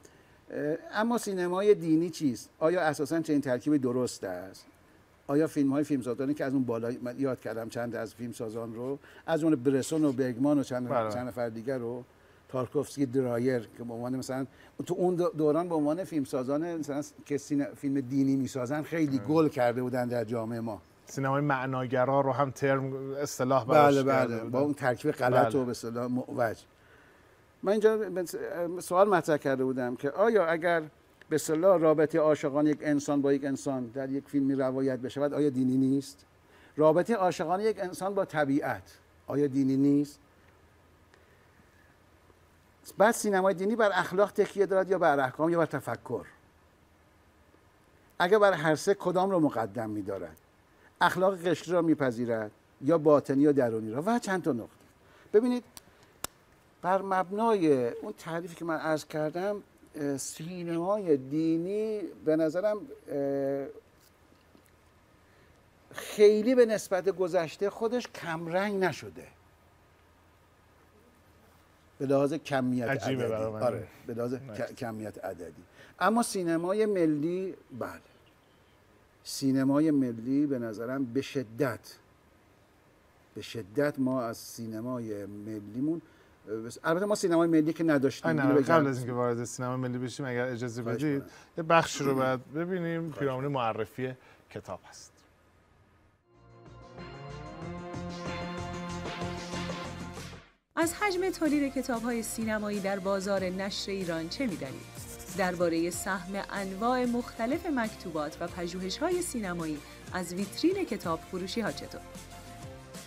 K: اما سینمای دینی چیست؟ آیا اساساً چنین ترکیبی درست است؟ آیا فیلم‌های فیلمسازانی که از اون بالا من یاد کردم چند از فیلمسازان رو، از اون برسون و برگمان و چند نفر دیگر رو، تارکوفسکی، درایر که به عنوان مثلا تو اون دوران به عنوان فیلمسازان مثلا که فیلم دینی میسازن خیلی گل کرده بودن در جامعه ما.
A: سینمای معناگرا رو هم ترم اصطلاح براش
K: بله با اون ترکیب غلط و به اصطلاح معوج. من اینجا سوال مطرح کرده بودم که آیا اگر به اصطلاح رابطه عاشقانه یک انسان با یک انسان در یک فیلمی روایت بشود آیا دینی نیست؟ رابطه عاشقانه یک انسان با طبیعت آیا دینی نیست؟ بعد سینمای دینی بر اخلاق تکیه دارد یا بر احکام یا بر تفکر؟ اگر بر هر سه کدام رو مقدم می‌دارد؟ اخلاق قشری را میپذیرد یا باطنی یا درونی را؟ و چند تا نقطه. ببینید بر مبنای اون تعریفی که من عرض کردم، سینمای دینی به نظرم خیلی به نسبت گذشته خودش کمرنگ نشده به لحاظ کمیت عددی. آره به لحاظ کمیت عددی. اما سینمای ملی، بله سینمای ملی به نظرم به شدت ما از سینمای ملیمون، البته ما سینمای ملی که نداشتیم.
A: قبل از اینکه وارد سینما ملی بشیم اگر اجازه بدید یه بخش رو بعد ببینیم. پیرامون معرفی کتاب هست.
D: از حجم تولید کتاب‌های سینمایی در بازار نشر ایران چه می‌دانید؟ درباره سهم انواع مختلف مکتوبات و پژوهش‌های سینمایی از ویترین کتاب فروشی‌ها چطور؟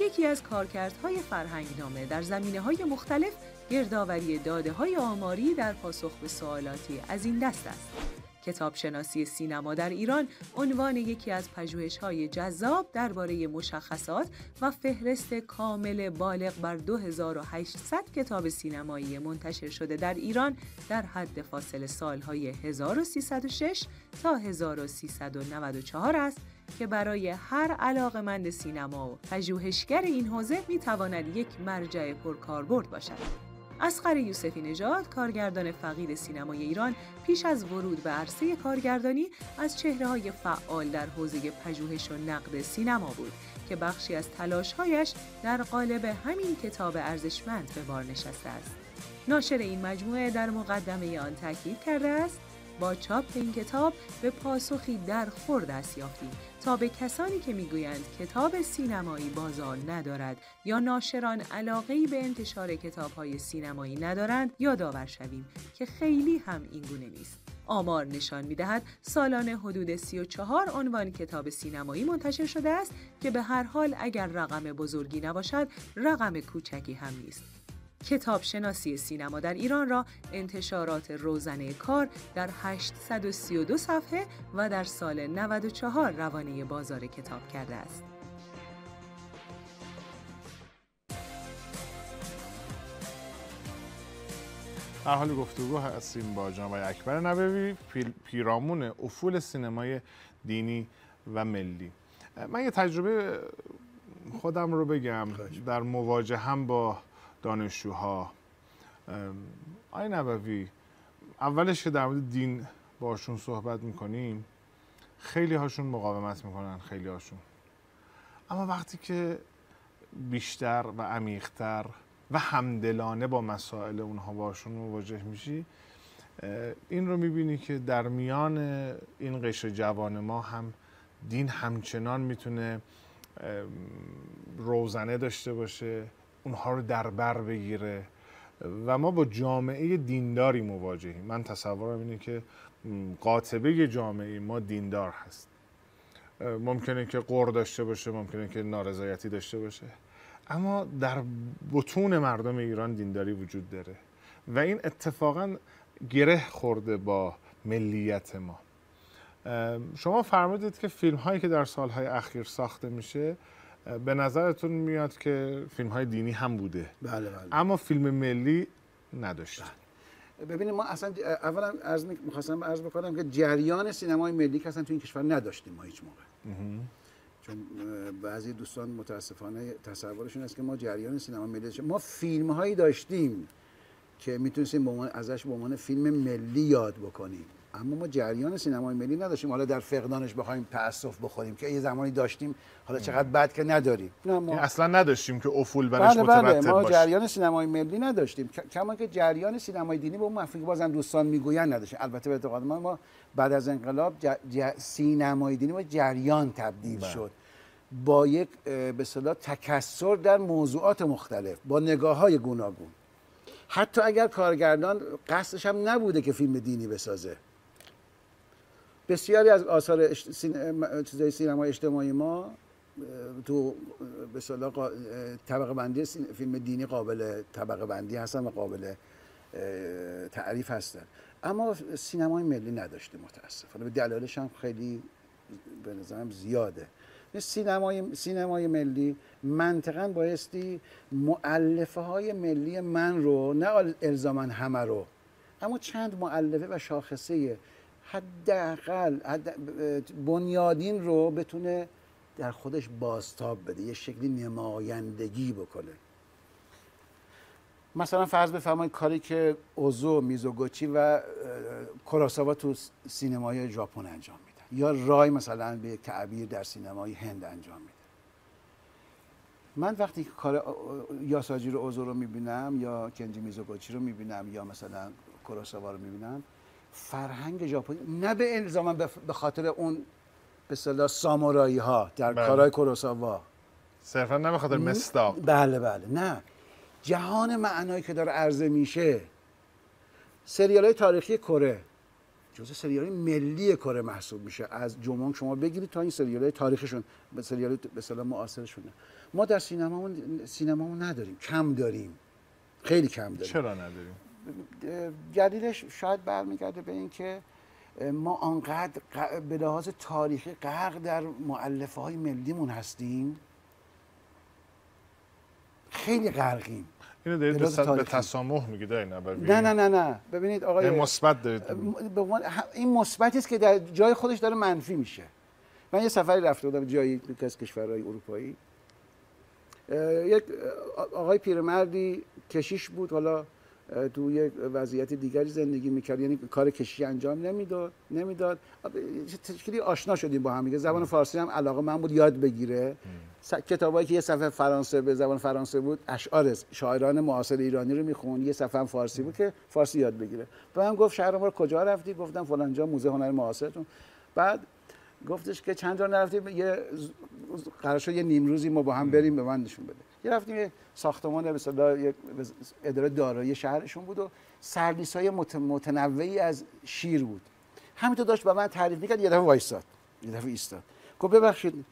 D: یکی از کارکردهای فرهنگنامه در زمینه‌های مختلف گردآوری داده‌های آماری در پاسخ به سوالاتی از این دست است. کتابشناسی سینما در ایران عنوان یکی از پژوهش‌های جذاب درباره مشخصات و فهرست کامل بالغ بر 2800 کتاب سینمایی منتشر شده در ایران در حد فاصل سال‌های 1306 تا 1394 است که برای هر علاقه‌مند سینما و پژوهشگر این حوزه می‌تواند یک مرجع پرکاربرد باشد. اصغر یوسفی نژاد، کارگردان فقید سینمای ایران، پیش از ورود به عرصه کارگردانی از چهره‌های فعال در حوزه پژوهش و نقد سینما بود که بخشی از تلاش‌هایش در قالب همین کتاب ارزشمند به بار نشسته است. ناشر این مجموعه در مقدمه آن تاکید کرده است: با چاپ این کتاب به پاسخی در خور دست یافتیم تا به کسانی که میگویند کتاب سینمایی بازار ندارد یا ناشران علاقه‌ای به انتشار کتاب‌های سینمایی ندارند یادآور شویم که خیلی هم این گونه نیست. آمار نشان می‌دهد سالانه حدود 34 عنوان کتاب سینمایی منتشر شده است که به هر حال اگر رقم بزرگی نباشد رقم کوچکی هم نیست. کتاب شناسی سینما در ایران را انتشارات روزنه کار در 832 صفحه و در سال 94 روانه بازار کتاب کرده است.
A: در حال گفتگو هستیم با جناب اکبر نبوی، پیرامون افول سینمای دینی و ملی. من یه تجربه خودم رو بگم در مواجهه‌ام با دانشجوها. آقای نبوی، اولش که در مورد دین باشون صحبت میکنیم خیلی هاشون مقاومت میکنن، خیلی هاشون. اما وقتی که بیشتر و عمیق‌تر و همدلانه با مسائل اونها باشون مواجه میشی، این رو میبینی که در میان این قشر جوان ما هم دین همچنان میتونه روزنه داشته باشه، اونها رو در بر بگیره و ما با جامعه دینداری مواجهیم. من تصورم اینه که قاطبه جامعه ما دیندار هست. ممکنه که غر داشته باشه، ممکنه که نارضایتی داشته باشه، اما در بطون مردم ایران دینداری وجود داره و این اتفاقا گره خورده با ملیت ما. شما فرمودید که فیلم هایی که در سالهای اخیر ساخته میشه به نظرتون میاد که فیلم های دینی هم بوده.
K: بله.
A: اما فیلم ملی نداشت.
K: ببینید ما اصلا اولا میخواستم عرض بکنم که جریان سینمای ملی که اصلا تو این کشور نداشتیم ما هیچ موقع. چون بعضی دوستان متاسفانه تصورشون است که ما جریان سینما ملی داشتیم. ما فیلم هایی داشتیم که میتونستیم ازش به عنوان فیلم ملی یاد بکنیم، اما ما جریان سینمای ملی نداشتیم. حالا در فقدانش بخوایم تأسف بخوریم که یه زمانی داشتیم، حالا چقدر بد که نداریم. نه ما
A: اصلا نداشتیم که افول برش مترتب باشه.
K: ما جریان سینمای ملی نداشتیم، کما که جریان سینمای دینی به اون مفهومی که بازم دوستان میگوین نداشتیم. البته به اعتقاد ما بعد از انقلاب سینمای دینی با جریان تبدیل شد، با یک به اصطلاح تکثر در موضوعات مختلف، با نگاه‌های گوناگون. حتی اگر کارگردان قصدش هم نبوده که فیلم دینی بسازه. بسیاری از آثار سینمای اجتماعی ما تو به اصطلاح طبقه بندی فیلم دینی قابل طبقه بندی هستن و قابل تعریف هستن، اما سینمای ملی نداشته متاسفانه. به دلایلش هم خیلی به نظرم زیاده. سینمای ملی منطقاً بایستی مؤلفه های ملی من رو، نه الزاماً همه رو، اما چند مؤلفه و شاخصه حداقل بنیادین رو بتونه در خودش بازتاب بده، یه شکلی نمایندگی بکنه. مثلا فرض بفرمایید کاری که اوزو میزوگوچی و کوروساوا تو سینمای ژاپن انجام میدن، یا رای مثلا به تعبیر در سینمای هند انجام میده. من وقتی که کار یاساجیرو اوزو رو میبینم یا کنجی میزوگوچی رو میبینم یا مثلا کوروساوا رو میبینم، فرهنگ ژاپنی نه به الزاما به خاطر اون به اصطلاح سامورایی ها در کارهای کوروساوا،
A: صرفا نه به خاطر مصداق،
K: بله نه، جهان معنایی که داره عرضه میشه. سریال های تاریخی کره جزء سریال های ملی کره محسوب میشه، از جومونگ شما بگیرید تا این سریال های تاریخشون به سریال به اصطلاح معاصرشونه. ما در سینمامون نداریم، کم داریم، خیلی کم داریم.
A: چرا نداریم؟
K: دلیلش شاید برمیگرده به این که ما آنقدر به لحاظ تاریخی غرق در مؤلفه های ملیمون هستیم، خیلی غرقیم.
A: اینو دارید به تسامح میگید؟
K: نه ببینید آقای
A: مثبت دارید.
K: این مثبتی است که در جای خودش داره منفی میشه. من یه سفری رفته بودم جایی از کشورهای اروپایی، یک آقای پیرمردی کشیش بود، حالا تو یک وضعیت دیگری زندگی میکرد، یعنی کار کشیشی انجام نمیداد. تشکیلی آشنا شدیم با هم دیگه. زبان فارسی هم علاقه من بود یاد بگیره. کتابایی که یه صفحه فرانسه به زبان فرانسه بود، اشعار شاعران معاصر ایرانی رو میخوند، یه صفحه هم فارسی بود که فارسی یاد بگیره. به من گفت شهر ما رو کجا رفتی؟ گفتم فلان جا، موزه هنر معاصرتون. بعد گفتش که چند جا نرفتیم، یه قرار شد یه نیم روزی ما با هم بریم، به من نشون بده. یه رفتیم یه ساختمان به اصطلاح یک اداره دارایی شهرشون بود و سرویس‌های متنوعی از شیر بود. همینطور داشت با من تعریف می‌کرد، یه دفعه ایستاد. گفت ببخشید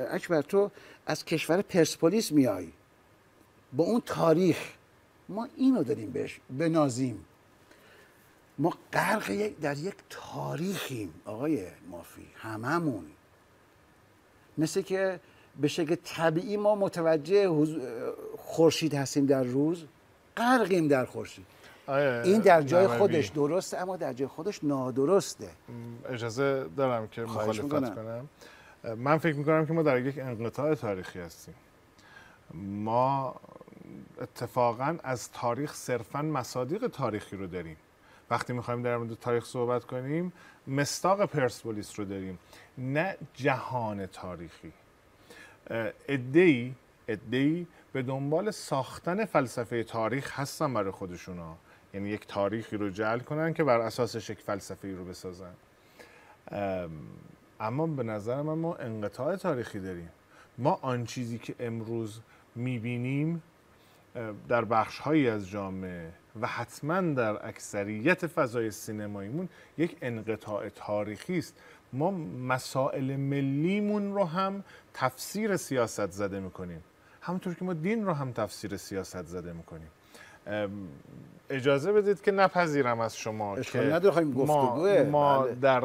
K: اکبر، تو از کشور پرسپولیس میای، با اون تاریخ ما اینو داریم بهش بنازیم. ما غرق در یک تاریخیم آقای مافی، هممون. مثل که به شکل طبیعی ما متوجه خورشید هستیم در روز، غرقیم در خورشید. این در جای خودش درسته، اما در جای خودش نادرسته.
A: اجازه دارم که مخالفت کنم. من فکر میکنم که ما در یک انقطاع تاریخی هستیم. ما اتفاقا از تاریخ صرفا مصادیق تاریخی رو داریم. وقتی میخوایم در مورد تاریخ صحبت کنیم، مصداق پرسپولیس رو داریم، نه جهان تاریخی. عده‌ای به دنبال ساختن فلسفه تاریخ هستن برای خودشونا، یعنی یک تاریخی رو جعل کنن که بر اساسش یک فلسفه‌ای رو بسازن. اما به نظر من ما انقطاع تاریخی داریم. ما آن چیزی که امروز میبینیم در بخش‌هایی از جامعه و حتما در اکثریت فضای سینماییمون یک انقطاع تاریخی است. ما مسائل ملیمون رو هم تفسیر سیاست زده میکنیم، همونطور که ما دین رو هم تفسیر سیاست زده میکنیم. اجازه بدید که نپذیرم از شما که ما در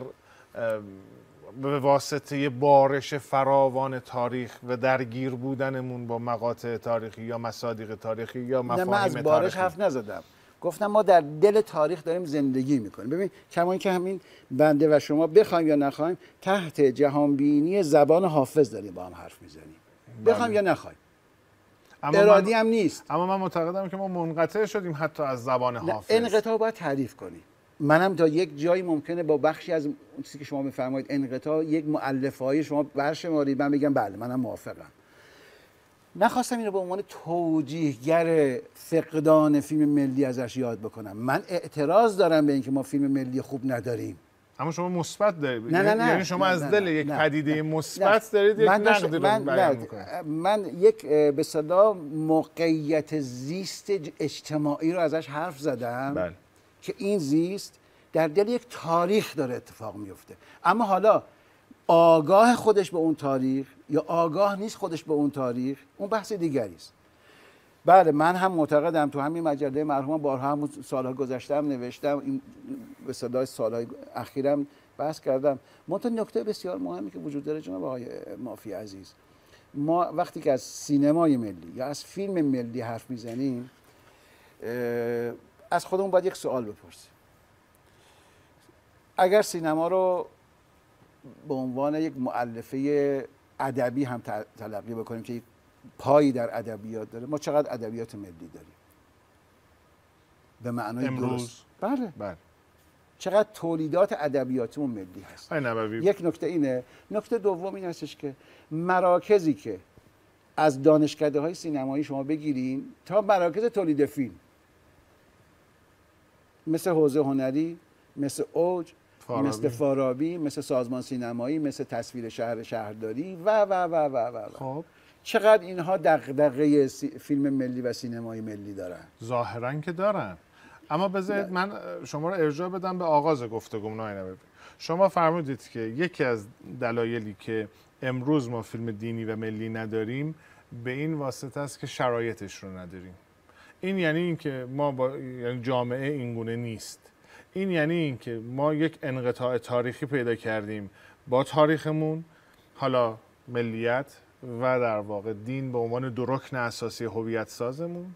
A: به واسطه بارش فراوان تاریخ و درگیر بودنمون با مقاطع تاریخی یا مصادیق تاریخی یا مفاهیم
K: تاریخی. من از بارش حرف نزدم، گفتم ما در دل تاریخ داریم زندگی میکنیم. ببین کما اینکه همین بنده و شما بخوایم یا نخوایم تحت جهانبینی زبان حافظ داریم با هم حرف میزنیم، بخوایم یا نخوایم. ارادی هم نیست.
A: اما من معتقدم که ما منقطع شدیم حتی از زبان حافظ.
K: انقطاع باید تعریف کنیم. منم تا یک جایی ممکنه با بخشی از چیزی که شما میفرمایید انقطاع یک مؤلفه‌های شما برشمارید، من بگم بله منم موافقم. نخواستم این رو به عنوان توجیهگر فقدان فیلم ملی ازش یاد بکنم. من اعتراض دارم به اینکه ما فیلم ملی خوب نداریم.
A: اما شما مثبت دارید.
K: نه
A: یعنی شما از دل یک پدیده مثبت دارید یک نقد رو بیان می‌کنید.
K: من یک به اصطلاح موقعیت زیست اجتماعی رو ازش حرف زدم.
A: بله.
K: که این زیست در دل یک تاریخ داره اتفاق میفته، اما حالا آگاه خودش به اون تاریخ یا آگاه نیست خودش به اون تاریخ، اون بحث دیگری است. بله من هم معتقدم، تو همین مجله مرحوم بارها هم سالها گذشته هم نوشتم، این به صدای سالهای اخیرم بحث کردم. منتها نکته بسیار مهمی که وجود داره جناب آقای مافی عزیز، ما وقتی که از سینمای ملی یا از فیلم ملی حرف میزنیم از خودمون باید یک سوال بپرسیم. اگر سینما رو به عنوان یک مؤلفه ادبی هم تلقی بکنیم که پایی در ادبیات داره، ما چقدر ادبیات ملی داریم به معنای
A: امروز؟
K: بله. چقدر تولیدات ادبیاتمون ملی هست. یک نکته اینه. نکته دوم این هستش که مراکزی که از دانشکده‌های سینمایی شما بگیرین تا مراکز تولید فیلم مثل حوزه هنری، مثل اوج، مثل فارابی، مثل سازمان سینمایی، مثل تصویر شهرداری و
A: خب
K: چقدر اینها دغدغه فیلم ملی و سینمای ملی دارن؟
A: ظاهرا که دارن. اما بذارید من شما رو ارجاع بدم به آغاز گفتگو. شما فرمودید که یکی از دلایلی که امروز ما فیلم دینی و ملی نداریم به این واسطه است که شرایطش رو نداریم. این یعنی اینکه ما یعنی جامعه اینگونه نیست. این یعنی اینکه ما یک انقطاع تاریخی پیدا کردیم با تاریخمون، حالا ملیت و در واقع دین به عنوان دو رکن اساسی هویت سازمون.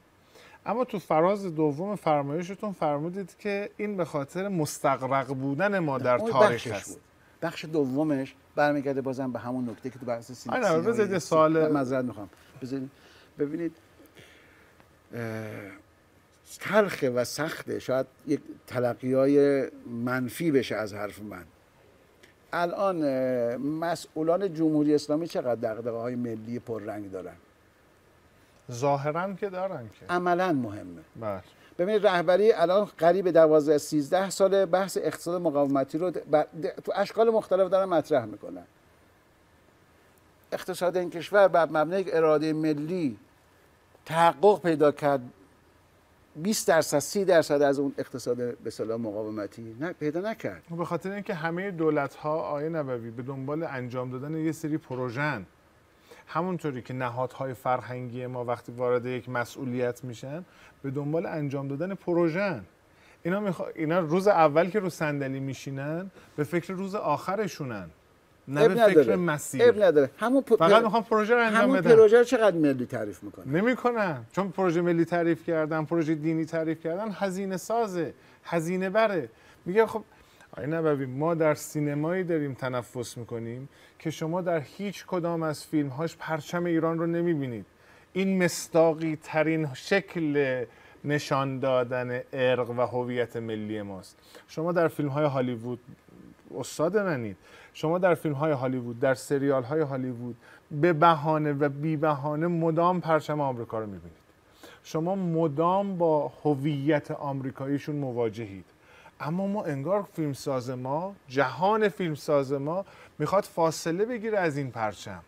A: اما تو فراز دوم فرمایشتون فرمودید که این به خاطر مستغرق بودن ما در تاریخ است.
K: بخش دومش برمیگرده بازم به همون نکته که تو بحث سینما.
A: بذارید سوال
K: معذرت میخوام. ببینید تلخه و سخته، شاید یک تلقی‌های منفی بشه از حرف من. الان مسئولان جمهوری اسلامی چقدر دغدغه‌های ملی پررنگ دارن؟
A: ظاهراً که دارن که
K: عملاً مهمه.
A: بله.
K: ببینید رهبری الان قریب 12-13 سال بحث اقتصاد مقاومتی رو تو اشکال مختلف دارن مطرح میکنن. اقتصاد این کشور بر مبنای اراده ملی تحقق پیدا کرد، 20% 30% از اون اقتصاد به اصطلاح مقاومتی پیدا نکرد.
A: به خاطر اینکه همه دولت‌ها آقای نبوی به دنبال انجام دادن یه سری پروژه‌ن. همونطوری که نهادهای فرهنگی ما وقتی وارد یک مسئولیت میشن به دنبال انجام دادن پروژه‌ن. اینا روز اول که رو صندلی میشینن به فکر روز آخرشونن، نه به فکر مسیر.
K: عیب نداره.
A: فقط میخوام پروژه رو انجام بدن.
K: همون پروژه رو چقدر ملی تعریف میکنن؟
A: نمیکنن. چون پروژه ملی تعریف کردن، پروژه دینی تعریف کردن، هزینه سازه، هزینه بره. میگه خب آقای نبوی ما در سینمایی داریم تنفس میکنیم که شما در هیچ کدام از فیلمهاش پرچم ایران رو نمیبینید. این مصداقی ترین شکل نشان دادن ارق و هویت ملی ماست. شما در فیلم‌های هالیوود استاد منید. شما در فیلم‌های هالیوود، در سریال‌های هالیوود به بهانه و بی بهانه مدام پرچم آمریکا رو می‌بینید. شما مدام با هویت آمریکاییشون مواجهید. اما ما انگار فیلمساز ما، جهان فیلمساز ما میخواد فاصله بگیره از این پرچم.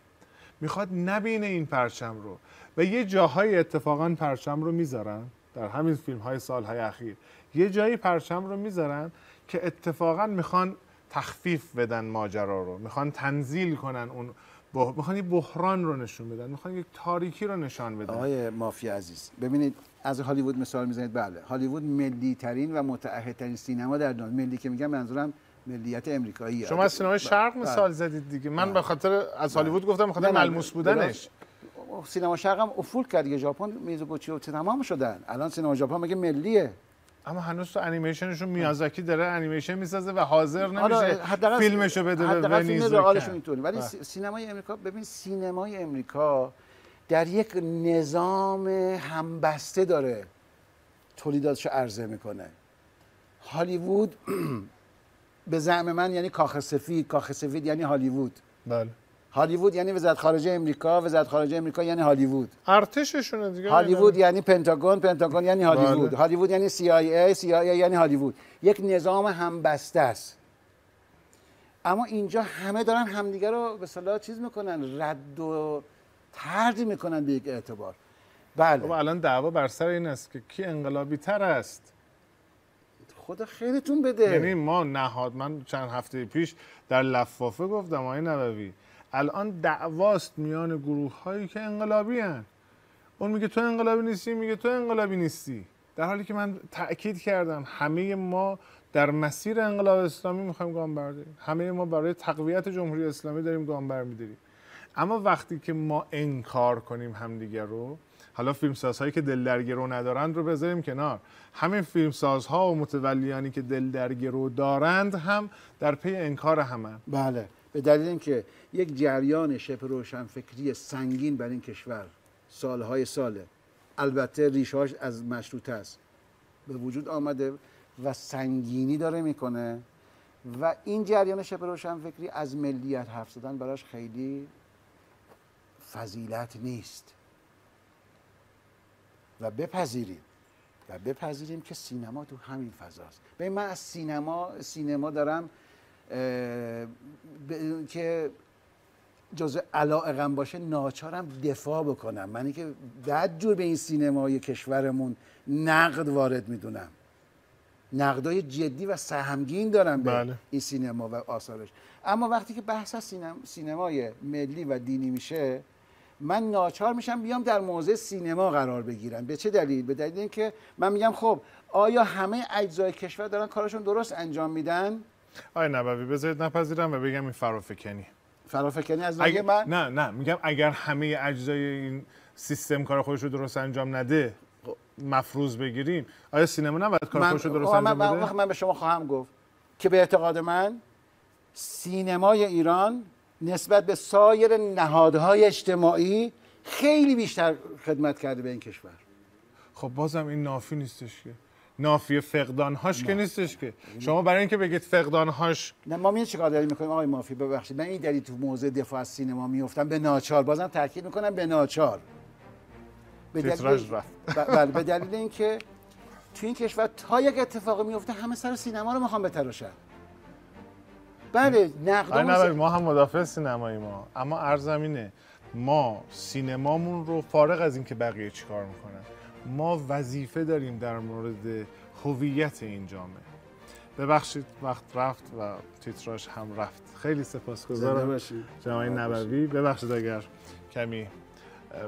A: میخواد نبینه این پرچم رو و یه جاهای اتفاقا پرچم رو میذارن در همین فیلم های سالهای اخیر، یه جایی پرچم رو میذارن که اتفاقا میخوان تخفیف بدن ماجرا رو، میخوان تنزیل کنن اون میخوان یه بحران رو نشون بدن، میخوان یک تاریکی رو نشان بدن.
K: آقای مافی عزیز ببینید از هالیوود مثال میزنید. بله هالیوود ملی ترین و متعهدترین سینما در دنیا. ملی که میگم منظورم ملیت امریکاییه.
A: شما از سینمای شرق مثال زدید دیگه. من به خاطر از هالیوود گفتم، به خاطر ملموس بودنش.
K: سینما شرق هم افول کرد دیگه. ژاپن میزوگوچی و تمام شدن. الان سینما ژاپن میگه ملیه.
A: اما هنوز تو انیمیشنشون میازاکی داره انیمیشن میسازه و حاضر نمیشه فیلمشو بده به ونیز.
K: ولی سینمای امریکا، ببین سینمای امریکا در یک نظام همبسته داره تولیداتشو عرضه میکنه. هالیوود به زعم من یعنی کاخ سفید، کاخ سفید یعنی هالیوود.
A: بله.
K: هالیوود یعنی وزارت خارجه امریکا، وزارت خارجه امریکا یعنی هالیوود.
A: ارتششونه دیگه.
K: هالیوود یعنی پنتاگون، پنتاگون یعنی هالیوود.
A: بله.
K: هالیوود یعنی CIA، CIA یعنی هالیوود. یک نظام همبسته است. اما اینجا همه دارن همدیگه رو به اصطلاح چیز میکنن، رد و طرد میکنن به یک اعتبار. بله.
A: خب الان دعوا بر سر این است که کی انقلابی تر است.
K: خدا خیرتون بده.
A: یعنی ما من چند هفته پیش در لفافه گفتم آقای نبوی، الان دعواست میان گروه هایی که انقلابی هن. اون میگه تو انقلابی نیستی، میگه تو انقلابی نیستی، در حالی که من تأکید کردم همه ما در مسیر انقلاب اسلامی میخوایم گام برداریم، همه ما برای تقویت جمهوری اسلامی داریم گام برمی‌داریم. اما وقتی که ما انکار کنیم همدیگه رو، حالا فیلمسازهایی که دل در گرو ندارند رو بذاریم کنار، همین فیلمسازها و متولیانی که دل در گرو دارند هم در پی انکار همن.
K: بله، به دلیل اینکه یک جریان شبه روشنفکری سنگین بر این کشور سالهای ساله، البته ریشه‌اش از مشروطه است، به وجود آمده و سنگینی داره میکنه و این جریان شبه روشنفکری از ملیت حرف زدن براش خیلی فضیلت نیست و بپذیریم که سینما تو همین فضاست. ببین من از سینما دارم که جزء علایقم باشه ناچارم دفاع بکنم. من که بدجور به این سینمای کشورمون نقد وارد میدونم، نقدای جدی و سهمگین دارم به این سینما و آثارش. اما وقتی که بحث از سینمای ملی و دینی میشه، من ناچار میشم بیام در موضع سینما قرار بگیرم. به چه دلیل؟ به دلیل اینکه من میگم خب آیا همه اجزای کشور دارن کارشون درست انجام میدن؟
A: آقای نبوی بذارید نپذیرم و بگم این فرافکنی از
K: نظر من.
A: نه میگم اگر همه اجزای این سیستم کار خودش رو درست انجام نده، مفروض بگیریم، آیا سینما نباید کار خودش رو درست انجام بده؟
K: من به شما خواهم گفت که به اعتقاد من سینمای ایران نسبت به سایر نهادهای اجتماعی خیلی بیشتر خدمت کرده به این کشور.
A: خب بازم این نافی نیستش که، نافی فقدانهاش که نیستش که. شما برای اینکه بگید فقدانهاش،
K: نه ما می‌دونید چیکار داریم می‌کنیم آقای مافی؟ ببخشید من این دلیل تو موضع دفاع از سینما میافتم به ناچار، بازم تاکید می‌کنم به ناچار.
A: به
K: دلیل اینکه تو این کشور تا یک اتفاقی میفته همه سر سینما رو میخوان بتراشن. بله
A: نقدمون ما هم مدافع سینمایی ما، اما عرض اینه ما سینمامون رو فارغ از اینکه بقیه چیکار میکنن، ما وظیفه داریم در مورد هویت این جامعه. ببخشید وقت رفت و تیتراژ هم رفت. خیلی سپاسگزارم جناب نبوی. ببخشید اگر کمی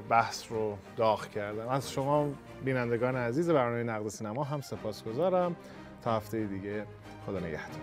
A: بحث رو داغ کردم. از شما بینندگان عزیز برنامه نقد سینما هم سپاسگزارم. تا هفته دیگه، خدا نگهدار.